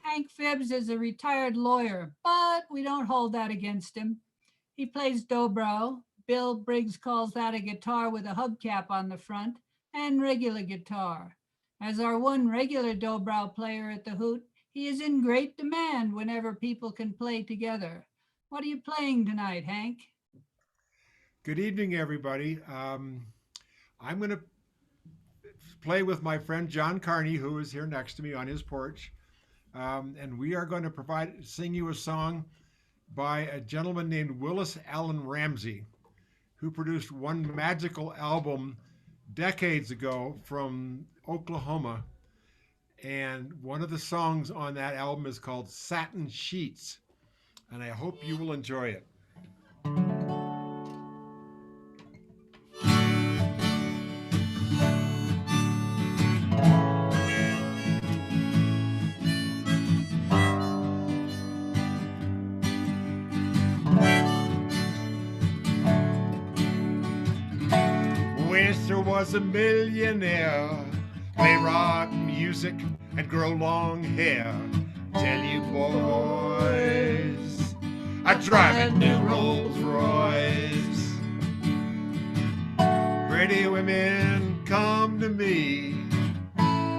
Speaker 3: Hank Phibbs is a retired lawyer, but we don't hold that against him. He plays dobro. Bill Briggs calls that a guitar with a hubcap on the front, and regular guitar. As our one regular dobro player at the Hoot, he is in great demand whenever people can play together. What are you playing tonight, Hank?
Speaker 18: Good evening, everybody. I'm going to play with my friend John Carney, who is here next to me on his porch. And we are going to sing you a song by a gentleman named Willis Allen Ramsey, who produced one magical album decades ago from Oklahoma. And one of the songs on that album is called Satin Sheets. And I hope you will enjoy it. Wister was a millionaire, play rock music and grow long hair. Tell you boys, I drive a new Rolls Royce. Pretty women come to me,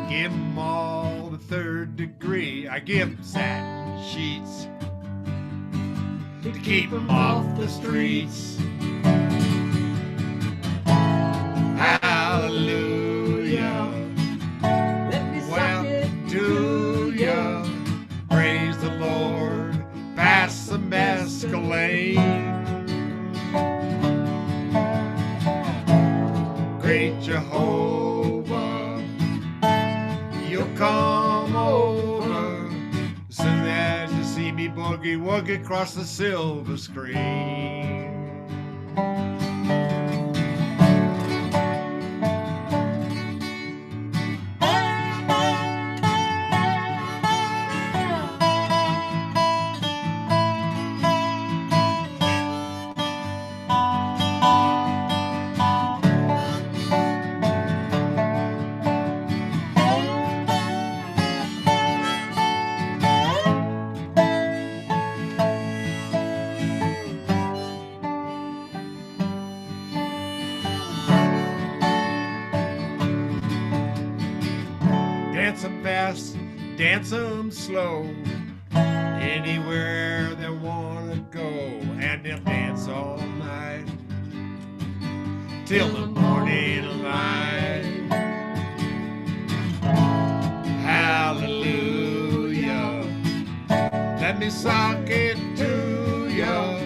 Speaker 18: give them all the third degree. I give them satin sheets to keep them off the streets. Hallelujah. Well, do ya praise the Lord, pass some Escalade. Great Jehovah, you'll come over soon as you see me boogie woogie across the silver screen. Dance 'em fast, dance 'em slow, anywhere they wanna go, and they'll dance all night till the morning light. Hallelujah, let me sock it to ya.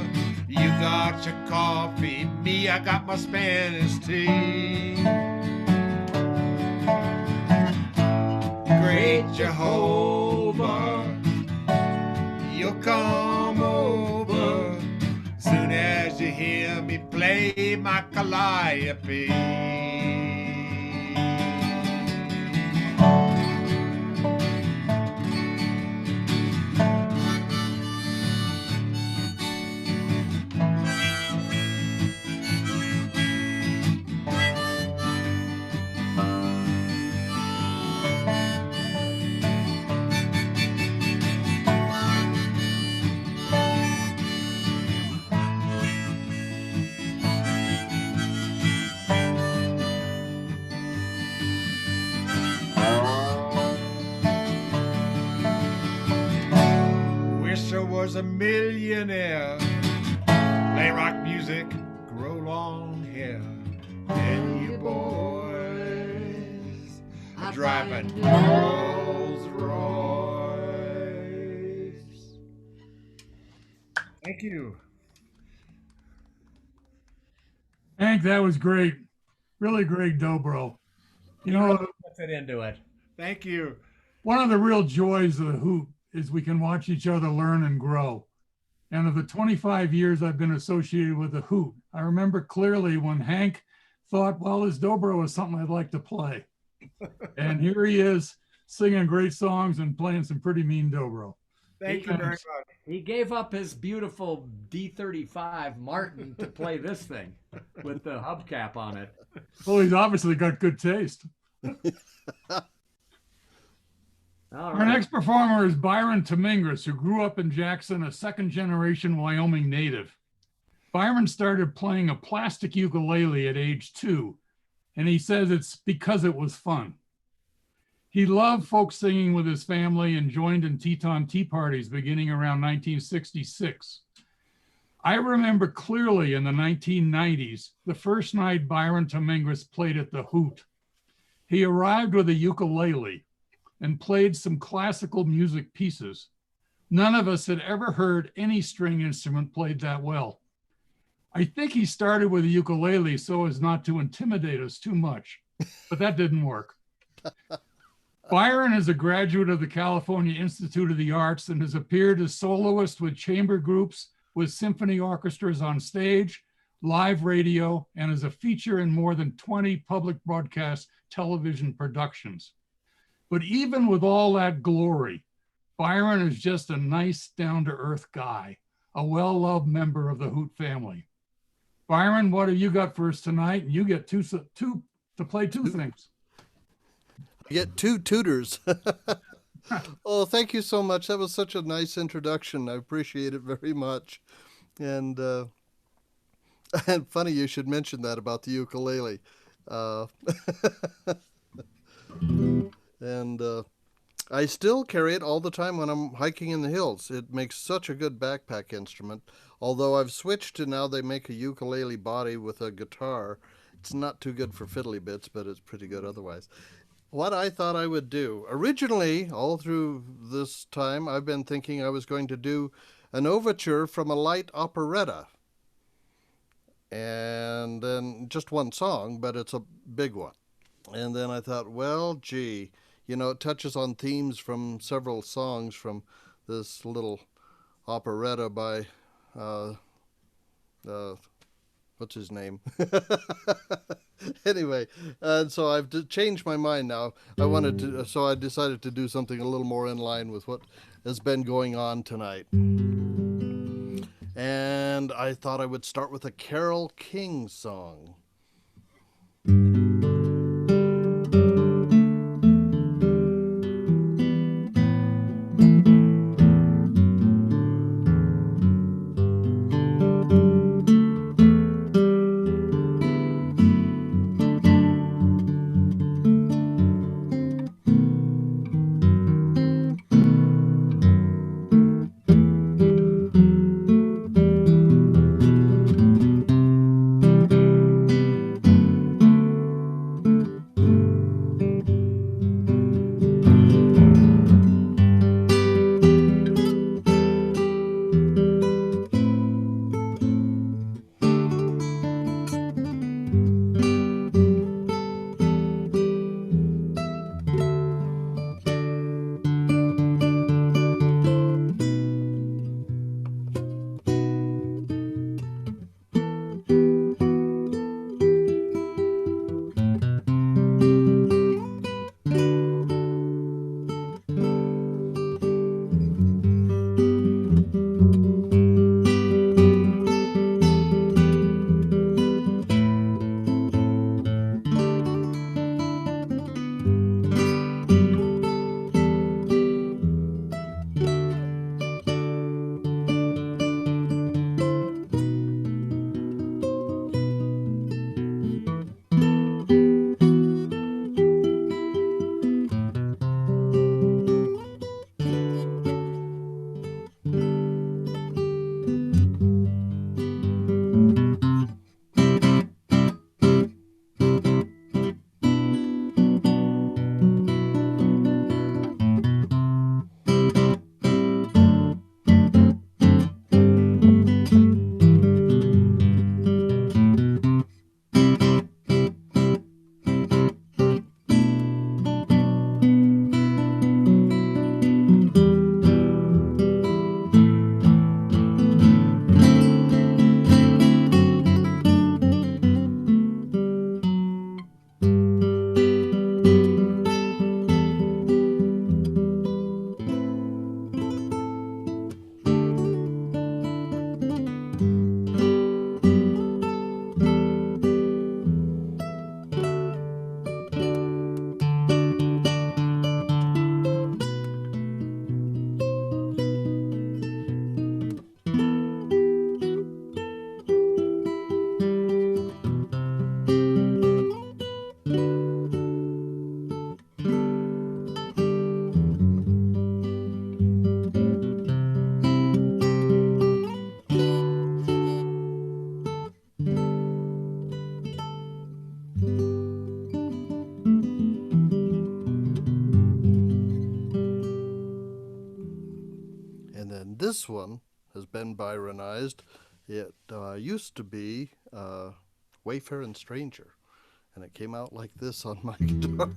Speaker 18: You got your coffee, me, I got my Spanish tea. Great Jehovah, you'll come over soon as you hear me play my calliope. Wish I was a millionaire, play rock music, grow long hair, and you boys drive a Rolls Royce. Thank you.
Speaker 1: Hank, that was great. Really great dobro. You know,
Speaker 19: Puts it into it.
Speaker 18: Thank you.
Speaker 1: one of the real joys of the Hoot is we can watch each other learn and grow. And of the 25 years I've been associated with the Hoot, I remember clearly when Hank thought, well, this dobro is something I'd like to play. And here he is singing great songs and playing some pretty mean dobro.
Speaker 18: Thank you very much.
Speaker 19: He gave up his beautiful D35 Martin to play this thing with the hubcap on it.
Speaker 1: Well, he's obviously got good taste. Our next performer is Byron Tamingris, who grew up in Jackson, a second-generation Wyoming native. Byron started playing a plastic ukulele at age 2, and he says it's because it was fun. He loved folk singing with his family and joined in Teton tea parties beginning around 1966. I remember clearly in the 1990s, the first night Byron Tamingris played at the Hoot. He arrived with a ukulele and played some classical music pieces. None of us had ever heard any string instrument played that well. I think he started with a ukulele so as not to intimidate us too much, but that didn't work. Byron is a graduate of the California Institute of the Arts and has appeared as soloist with chamber groups, with symphony orchestras on stage, live radio, and as a feature in more than 20 public broadcast television productions. But even with all that glory, Byron is just a nice, down-to-earth guy, a well-loved member of the Hoot family. Byron, what have you got for us tonight? You get to play two things.
Speaker 20: I get two tutors. Oh, thank you so much. That was such a nice introduction. I appreciate it very much. And and funny you should mention that about the ukulele. Uh, and I still carry it all the time when I'm hiking in the hills. It makes such a good backpack instrument. Although I've switched to now they make a ukulele body with a guitar. It's not too good for fiddly bits, but it's pretty good otherwise. What I thought I would do, originally, all through this time, I've been thinking I was going to do an overture from a light operetta. And then just one song, but it's a big one. And then I thought, well, gee, you know, it touches on themes from several songs from this little operetta by, what's his name? Anyway, and so I've changed my mind now. So I decided to do something a little more in line with what has been going on tonight. And I thought I would start with a Carole King song. This one has been Byronized. It used to be Wayfaring Stranger, and it came out like this on my guitar.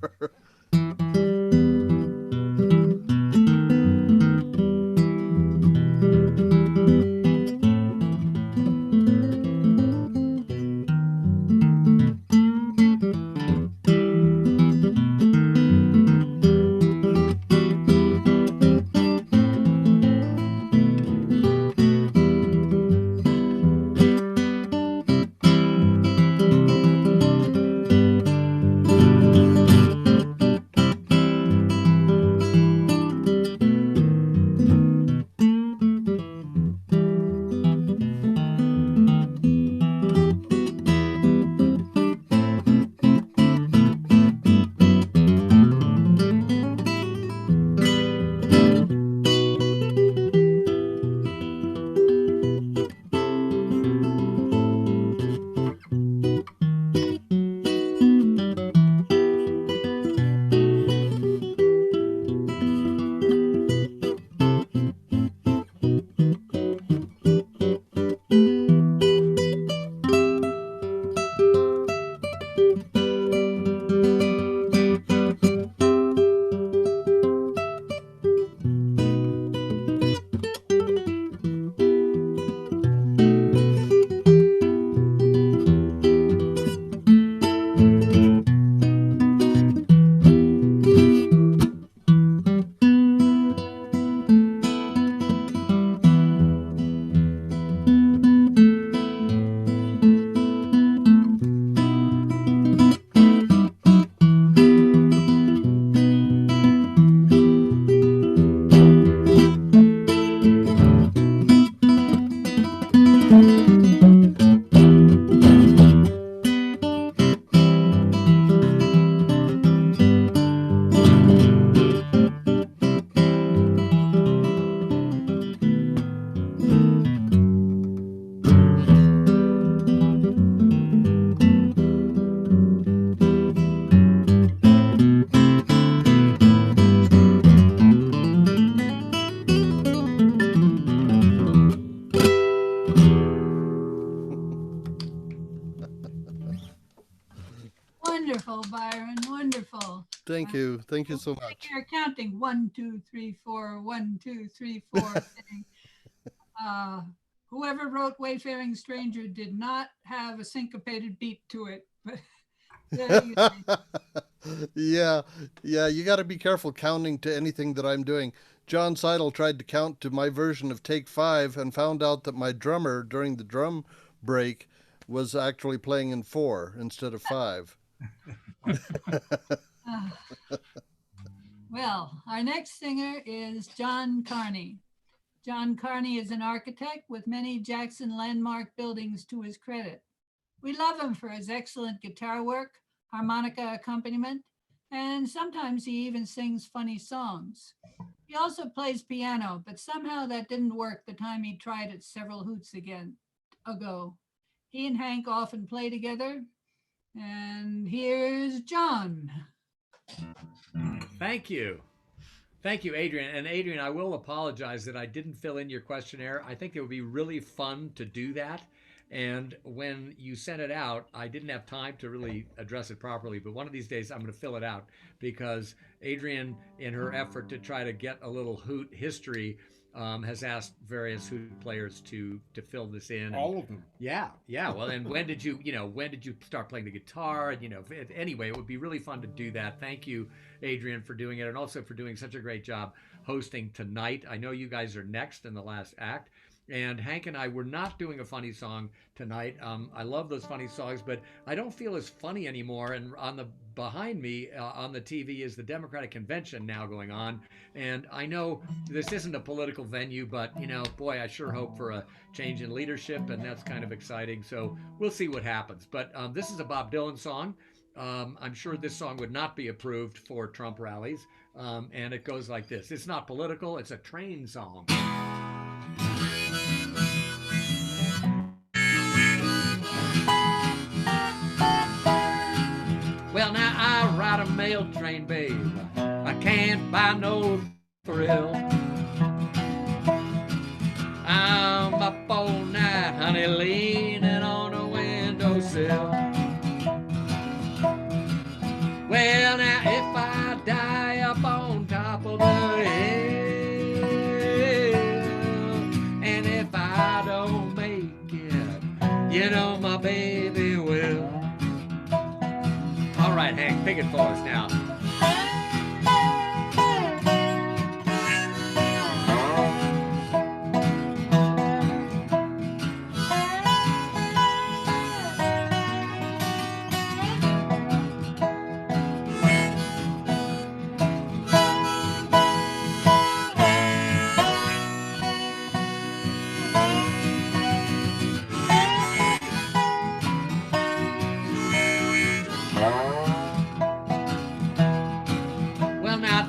Speaker 20: Thank you. Thank you so much.
Speaker 3: You're counting 1, 2, 3, 4, 1, 2, 3, 4. Thing. Whoever wrote Wayfaring Stranger did not have a syncopated beat to it. But there you go.
Speaker 20: Yeah, you got to be careful counting to anything that I'm doing. John Seidel tried to count to my version of Take 5 and found out that my drummer during the drum break was actually playing in 4 instead of 5.
Speaker 3: Well, our next singer is John Carney. John Carney is an architect with many Jackson landmark buildings to his credit. We love him for his excellent guitar work, harmonica accompaniment, and sometimes he even sings funny songs. He also plays piano, but somehow that didn't work the time he tried it several hoots ago. He and Hank often play together, and here's John.
Speaker 19: Thank you. Thank you, Adrian. And Adrian, I will apologize that I didn't fill in your questionnaire. I think it would be really fun to do that. And when you sent it out, I didn't have time to really address it properly. But one of these days, I'm going to fill it out because Adrian, in her effort to try to get a little Hoot history, has asked various Hoot players to fill this in.
Speaker 18: All of them.
Speaker 19: Yeah. Well, and when did you start playing the guitar? And, anyway, it would be really fun to do that. Thank you, Adrian, for doing it, and also for doing such a great job hosting tonight. I know you guys are next in the last act. And Hank and I were not doing a funny song tonight. I love those funny songs, but I don't feel as funny anymore. And behind me on the TV is the Democratic Convention now going on. And I know this isn't a political venue, but boy, I sure hope for a change in leadership, and that's kind of exciting. So we'll see what happens. But this is a Bob Dylan song. I'm sure this song would not be approved for Trump rallies. And it goes like this. It's not political. It's a train song. Well, now I ride a mail train, babe. I can't buy no thrill. I'm up all night, honey, leaning on a windowsill. Well, now if I die up on top of the hill, and if I don't make it, my baby will. All right, Hank, pick it for us now.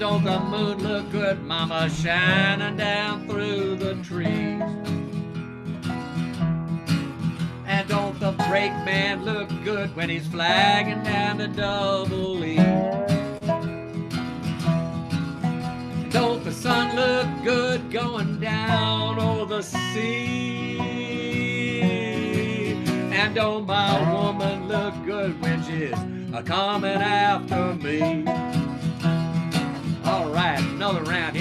Speaker 19: Don't the moon look good, mama, shining down through the trees? And don't the brakeman look good when he's flagging down the double E? Don't the sun look good going down over the sea? And don't my woman look good when she's coming after me? All right, another round,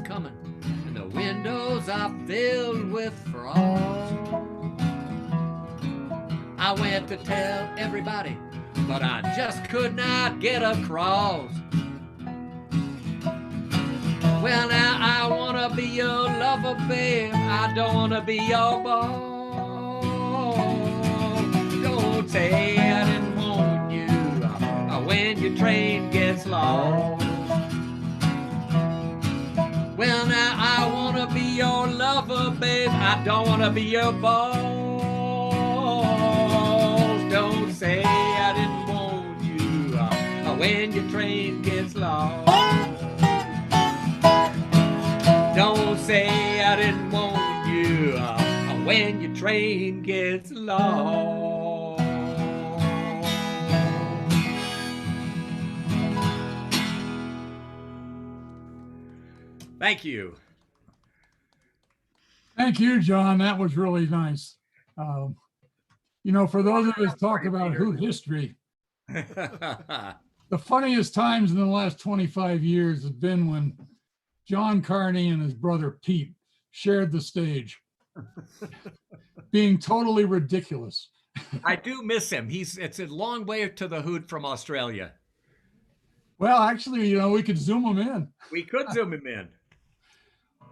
Speaker 19: coming, and the windows are filled with frost. I went to tell everybody, but I just could not get across. Well, now I wanna be your lover, babe. I don't wanna be your boss. Don't say I didn't warn you when your train gets lost. Well, now I wanna be your lover, babe. I don't wanna be your boss. Don't say I didn't when your train gets lost. Don't say I didn't warn you when your train gets lost. Thank you.
Speaker 1: Thank you, John. That was really nice. You know, for those of us talk about Hoot history, the funniest times in the last 25 years have been when John Carney and his brother Pete shared the stage, being totally ridiculous.
Speaker 19: I do miss him. It's a long way to the Hoot from Australia.
Speaker 1: Well, actually, you know, we could zoom him in.
Speaker 19: We could zoom him in.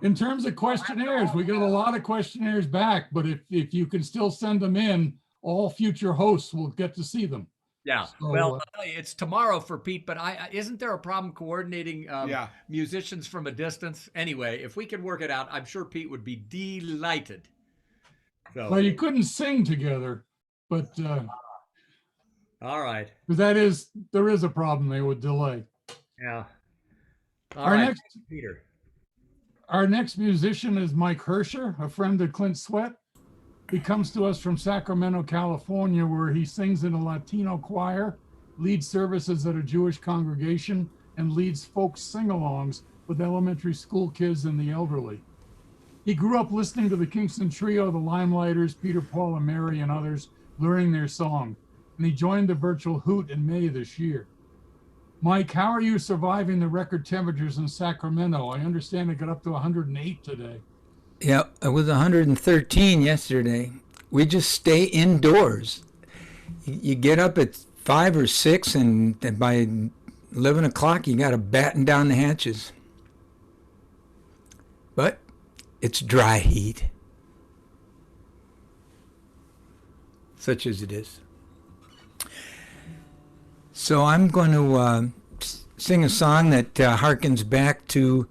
Speaker 1: In terms of questionnaires, we got a lot of questionnaires back, but if you can still send them in, all future hosts will get to see them.
Speaker 19: Yeah.
Speaker 1: So,
Speaker 19: well, it's tomorrow for Pete, but isn't there a problem coordinating musicians from a distance? Anyway, if we can work it out, I'm sure Pete would be delighted. So.
Speaker 1: Well, you couldn't sing together, but
Speaker 19: all right.
Speaker 1: Because there is a problem there with delay.
Speaker 19: Yeah.
Speaker 1: Peter. Our next musician is Mike Hersher, a friend of Clint Sweat. He comes to us from Sacramento, California, where he sings in a Latino choir, leads services at a Jewish congregation, and leads folk sing-alongs with elementary school kids and the elderly. He grew up listening to the Kingston Trio, the Limelighters, Peter, Paul, and Mary, and others, learning their song. And he joined the virtual Hoot in May this year. Mike, how are you surviving the record temperatures in Sacramento? I understand it got up to 108 today.
Speaker 21: Yeah, it was 113 yesterday. We just stay indoors. You get up at 5 or 6, and by 11 o'clock, you got to batten down the hatches. But it's dry heat, such as it is. So I'm going to sing a song that harkens back to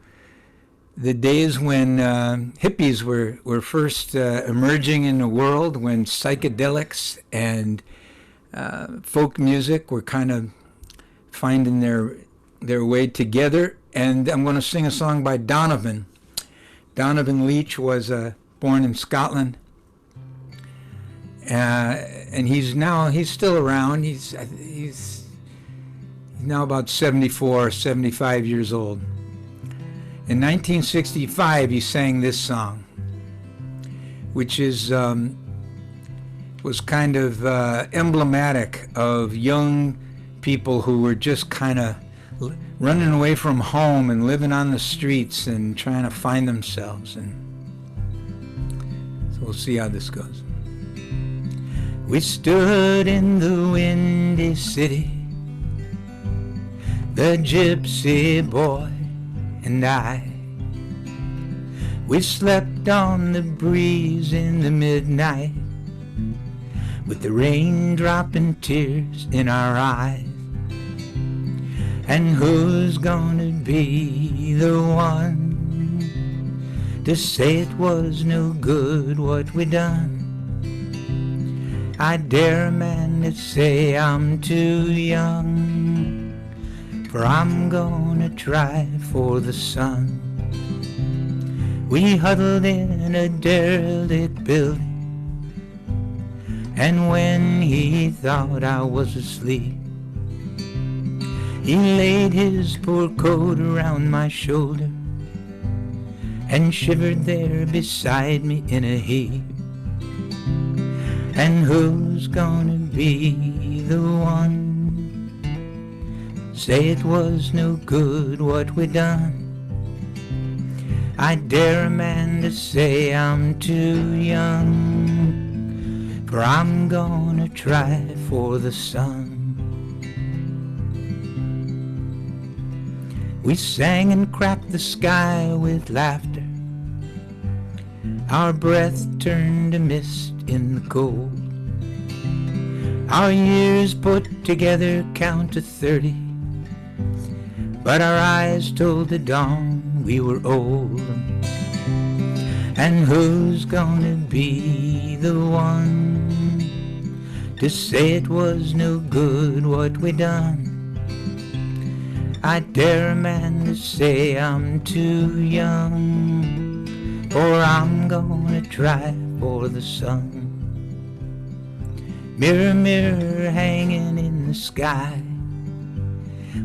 Speaker 21: the days when hippies were first emerging in the world, when psychedelics and folk music were kind of finding their way together. And I'm going to sing a song by Donovan. Donovan Leitch was born in Scotland. And he's still around. He's now about 74, 75 years old. In 1965, he sang this song, which was kind of emblematic of young people who were just kind of running away from home and living on the streets and trying to find themselves. And so we'll see how this goes. We stood in the windy city, the gypsy boy and I. We slept on the breeze in the midnight, with the rain dropping tears in our eyes. And who's gonna be the one to say it was no good what we done? I dare a man to say I'm too young, for I'm gonna try for the sun. We huddled in a derelict building, and when he thought I was asleep, he laid his poor coat around my shoulder and shivered there beside me in a heap. And who's gonna be the one say it was no good what we done? I dare a man to say I'm too young, for I'm gonna try for the sun. We sang and cracked the sky with laughter. Our breath turned to mist in the cold. Our years put together count to 30, but our eyes told the dawn we were old. And who's gonna be the one to say it was no good what we done? I dare a man to say I'm too young, for I'm gonna try for the sun. Mirror, mirror hanging in the sky,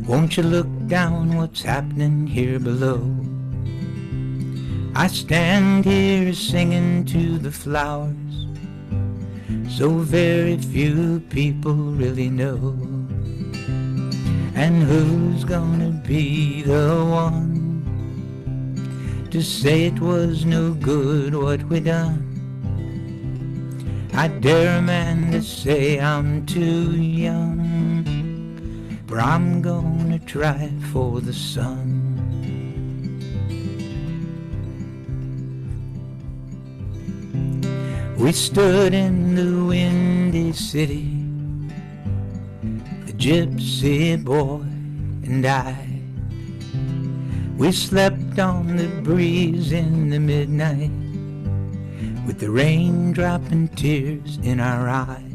Speaker 21: won't you look down what's happening here below? I stand here singing to the flowers, so very few people really know. And who's gonna be the one to say it was no good what we done? I dare a man to say I'm too young, but I'm gonna try for the sun. We stood in the windy city, the gypsy boy and I. We slept on the breeze in the midnight, with the rain dropping tears in our eyes.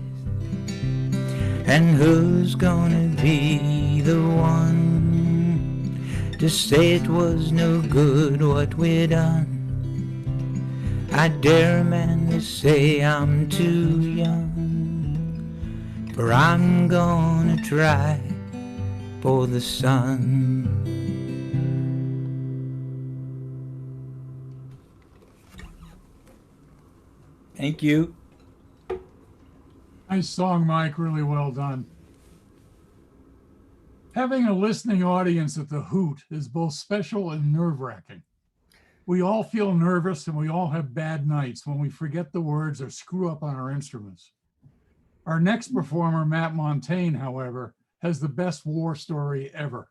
Speaker 21: And who's gonna be the one to say it was no good what we done? I dare a man to say I'm too young, for I'm gonna try for the sun. Thank you.
Speaker 1: Nice song, Mike. Really well done. Having a listening audience at the Hoot is both special and nerve-wracking. We all feel nervous and we all have bad nights when we forget the words or screw up on our instruments. Our next performer, Matt Montaigne, however, has the best war story ever.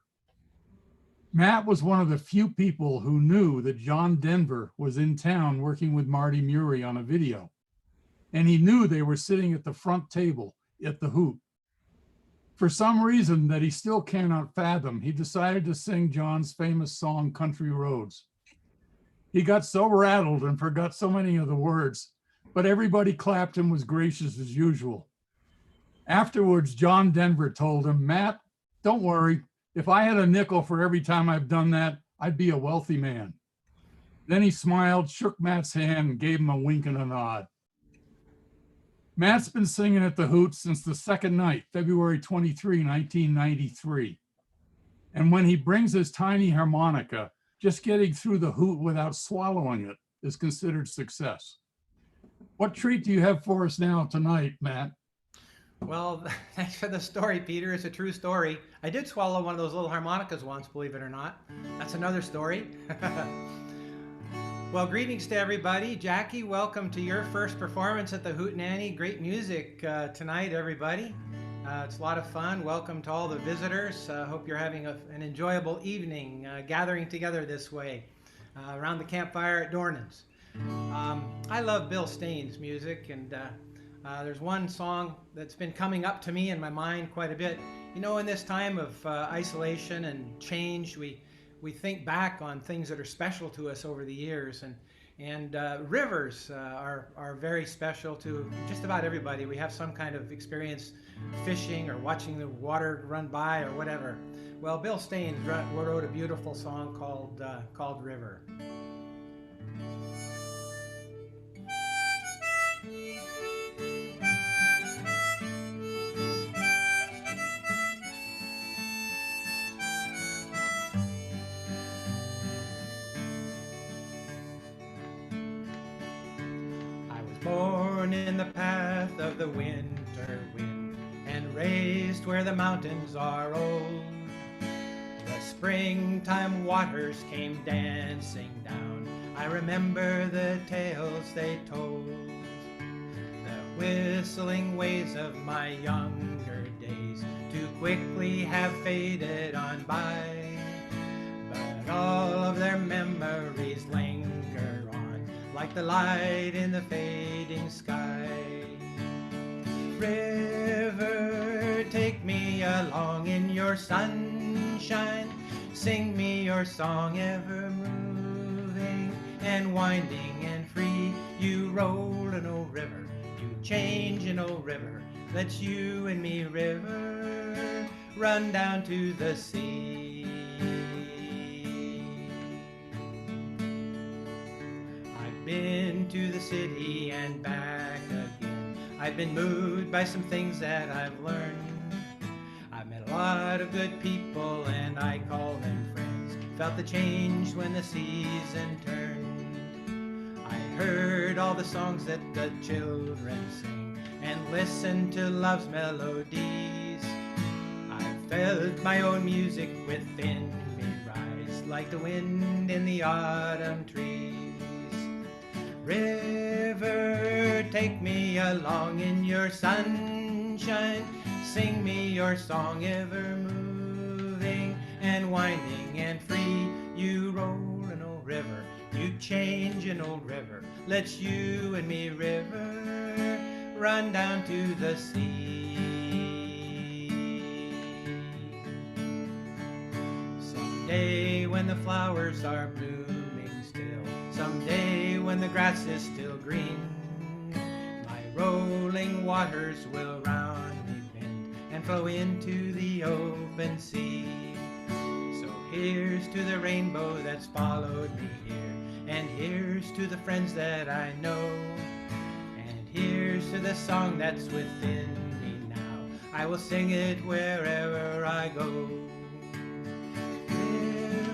Speaker 1: Matt was one of the few people who knew that John Denver was in town working with Marty Murie on a video. And he knew they were sitting at the front table at the Hoot. For some reason that he still cannot fathom, he decided to sing John's famous song, Country Roads. He got so rattled and forgot so many of the words, but everybody clapped and was gracious as usual. Afterwards, John Denver told him, Matt, don't worry. If I had a nickel for every time I've done that, I'd be a wealthy man. Then he smiled, shook Matt's hand, and gave him a wink and a nod. Matt's been singing at the Hoot since the second night, February 23, 1993. And when he brings his tiny harmonica, just getting through the Hoot without swallowing it is considered success. What treat do you have for us now tonight, Matt?
Speaker 2: Well, thanks for the story, Peter. It's a true story. I did swallow one of those little harmonicas once, believe it or not. That's another story. Well, greetings to everybody. Jackie, welcome to your first performance at the Hootenanny. Great music tonight, everybody. It's a lot of fun. Welcome to all the visitors. Hope you're having an enjoyable evening gathering together this way around the campfire at Dornan's. I love Bill Staines' music, and there's one song that's been coming up to me in my mind quite a bit. You know, in this time of isolation and change, we think back on things that are special to us over the years, and rivers are very special to just about everybody. We have some kind of experience fishing or watching the water run by or whatever. Well, Bill Staines wrote a beautiful song called River. Born in the path of the winter wind, and raised where the mountains are old. The springtime waters came dancing down. I remember the tales they told. The whistling ways of my younger days too quickly have faded on by, but all of their memories linger on like the light in the fading sky. River, take me along in your sunshine. Sing me your song, ever moving and winding and free. You roll an old river, you change an old river. Let's you and me, river, run down to the sea. into the city and back again. I've been moved by some things that I've learned. I've met a lot of good people and I call them friends. Felt the change when the season turned. I heard all the songs that the children sing and listened to love's melodies. I felt my own music within me rise like the wind in the autumn trees. River, take me along in your sunshine. Sing me your song, ever moving and winding and free. You roll an old river, you change an old river. Let's you and me, river, run down to the sea. Someday when the flowers are blooming still, someday when the grass is still green, my rolling waters will round me bend and flow into the open sea. So here's to the rainbow that's followed me here, and here's to the friends that I know, and here's to the song that's within me now. I will sing it wherever I go.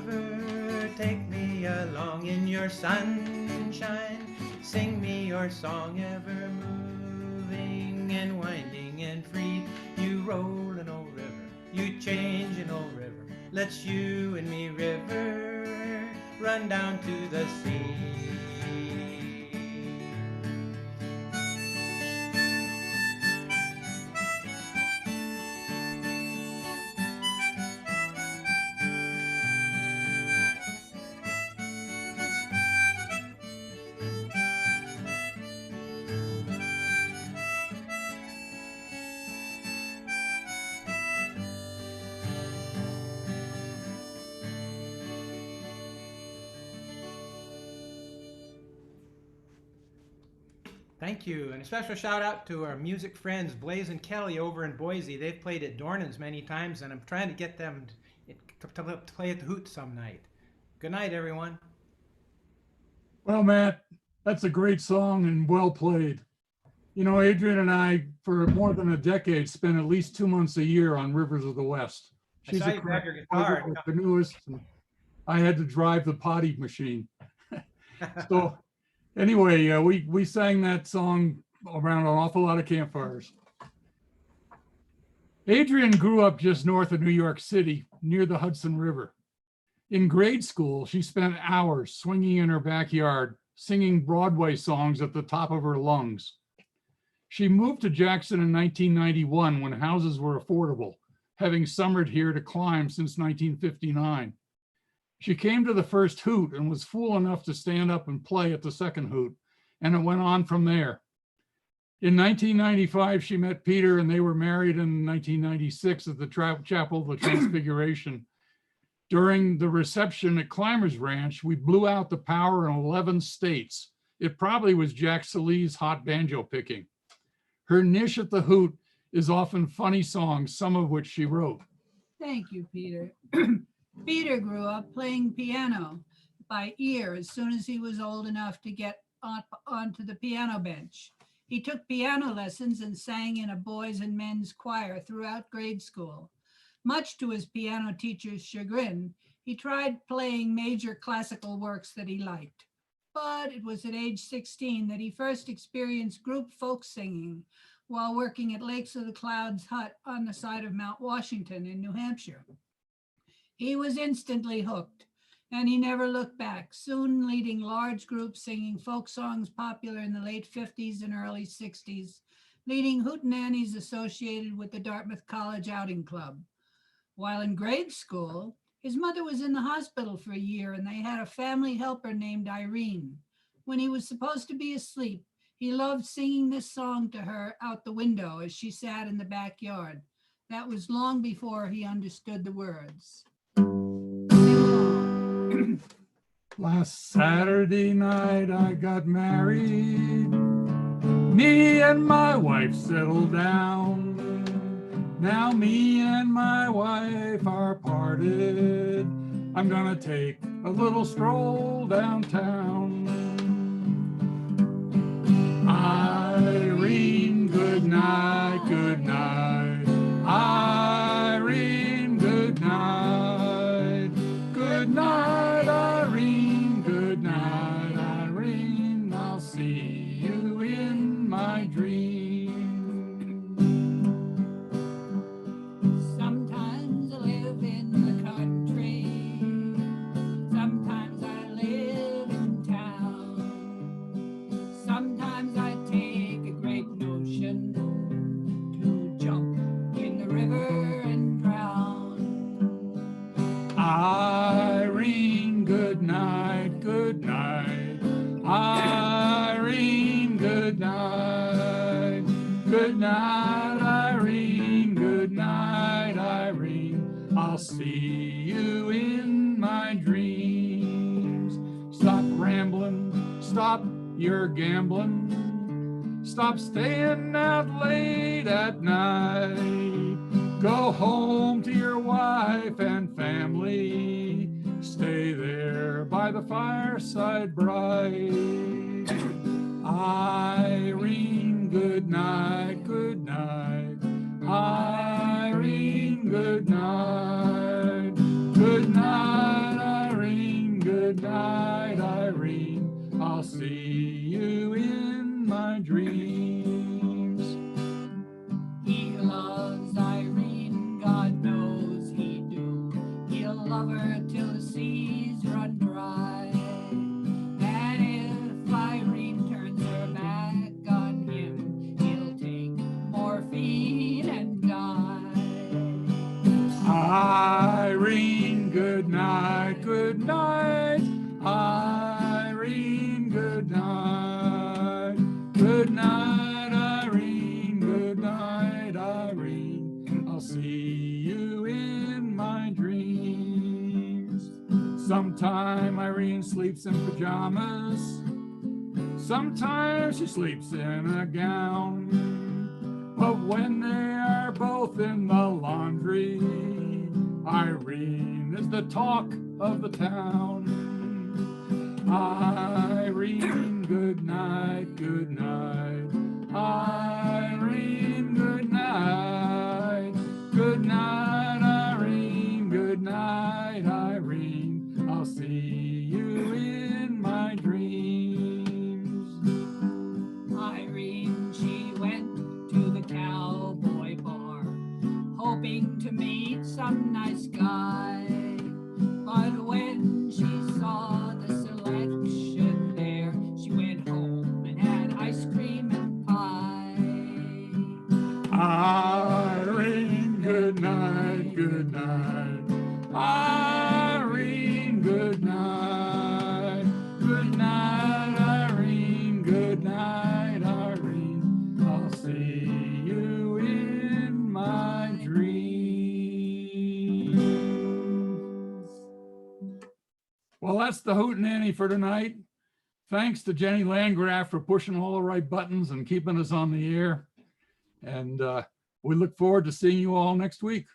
Speaker 2: River, take me along in your sunshine. Sing me your song, ever moving and winding and free. You roll an old river, you change an old river. Let's you and me, river, run down to the sea. Thank you, and a special shout out to our music friends Blaze and Kelly over in Boise. They've played at Dornan's many times, and I'm trying to get them to play at the Hoot some night. Good night, everyone.
Speaker 1: Well, Matt, that's a great song and well played. You know, Adrian and I, for more than a decade, spent at least 2 months a year on Rivers of the West.
Speaker 2: I saw you grab your guitar.
Speaker 1: Canoeist, and I had to drive the potty machine. So anyway, we sang that song around an awful lot of campfires. Adrian grew up just north of New York City, near the Hudson River. In grade school, she spent hours swinging in her backyard, singing Broadway songs at the top of her lungs. She moved to Jackson in 1991 when houses were affordable, having summered here to climb since 1959. She came to the first Hoot and was fool enough to stand up and play at the second Hoot, and it went on from there. In 1995, she met Peter and they were married in 1996 at the Chapel of the Transfiguration. During the reception at Climbers Ranch, we blew out the power in 11 states. It probably was Jack Sallee's hot banjo picking. Her niche at the Hoot is often funny songs, some of which she wrote.
Speaker 3: Thank you, Peter. Peter grew up playing piano by ear as soon as he was old enough to get onto the piano bench. He took piano lessons and sang in a boys' and men's choir throughout grade school. Much to his piano teacher's chagrin, he tried playing major classical works that he liked. But it was at age 16 that he first experienced group folk singing while working at Lakes of the Clouds hut on the side of Mount Washington in New Hampshire. He was instantly hooked, and he never looked back, soon leading large groups singing folk songs popular in the late 50s and early 60s, leading hootenannies associated with the Dartmouth College Outing Club. While in grade school, his mother was in the hospital for a year, and they had a family helper named Irene. When he was supposed to be asleep, he loved singing this song to her out the window as she sat in the backyard. That was long before he understood the words.
Speaker 1: Last Saturday night I got married. Me and my wife settled down. Now me and my wife are parted. I'm gonna take a little stroll downtown. Irene, good night, good night. Irene, good night. Good night, Irene, good night, Irene. I'll see you in my dreams.
Speaker 3: Sometimes I live in the country. Sometimes I live in town. Sometimes I take a great notion to jump in the river and drown.
Speaker 1: Irene, good night, good night. Irene, good night. Good night, Irene, good night, Irene. I'll see you in my dreams. Stop rambling, stop your gambling. Stop staying out late at night. Go home to your wife and family. Stay there by the fireside bright. Irene, good night, good night. Irene, good night. Good night, Irene, good night, Irene. I'll see you in my dreams.
Speaker 3: He loves Irene, God knows he do. He'll love her till the seas run dry. And if Irene turns her back on him, he'll take morphine and die.
Speaker 1: Irene, good night, good night. Irene, good night. Good night, Irene, good night, Irene. I'll see you in my dreams. Sometime Irene sleeps in pajamas. Sometimes she sleeps in a gown. But when they are both in the laundry, Irene is the talk of the town. Irene, good night, good night. Irene, good night. Good night, Irene, good night, Irene. I'll see you in my dreams.
Speaker 3: Irene, she went to the cowboy bar, hoping to meet some nice guy. But when she saw the selection there, she went home and had ice cream and pie.
Speaker 1: Irene, good night, good night. Irene, good night. Good night, Irene, good night, Irene. I'll see you in my dreams. Well, that's the Hootenanny for tonight. Thanks to Jenny Landgraf for pushing all the right buttons and keeping us on the air. And we look forward to seeing you all next week.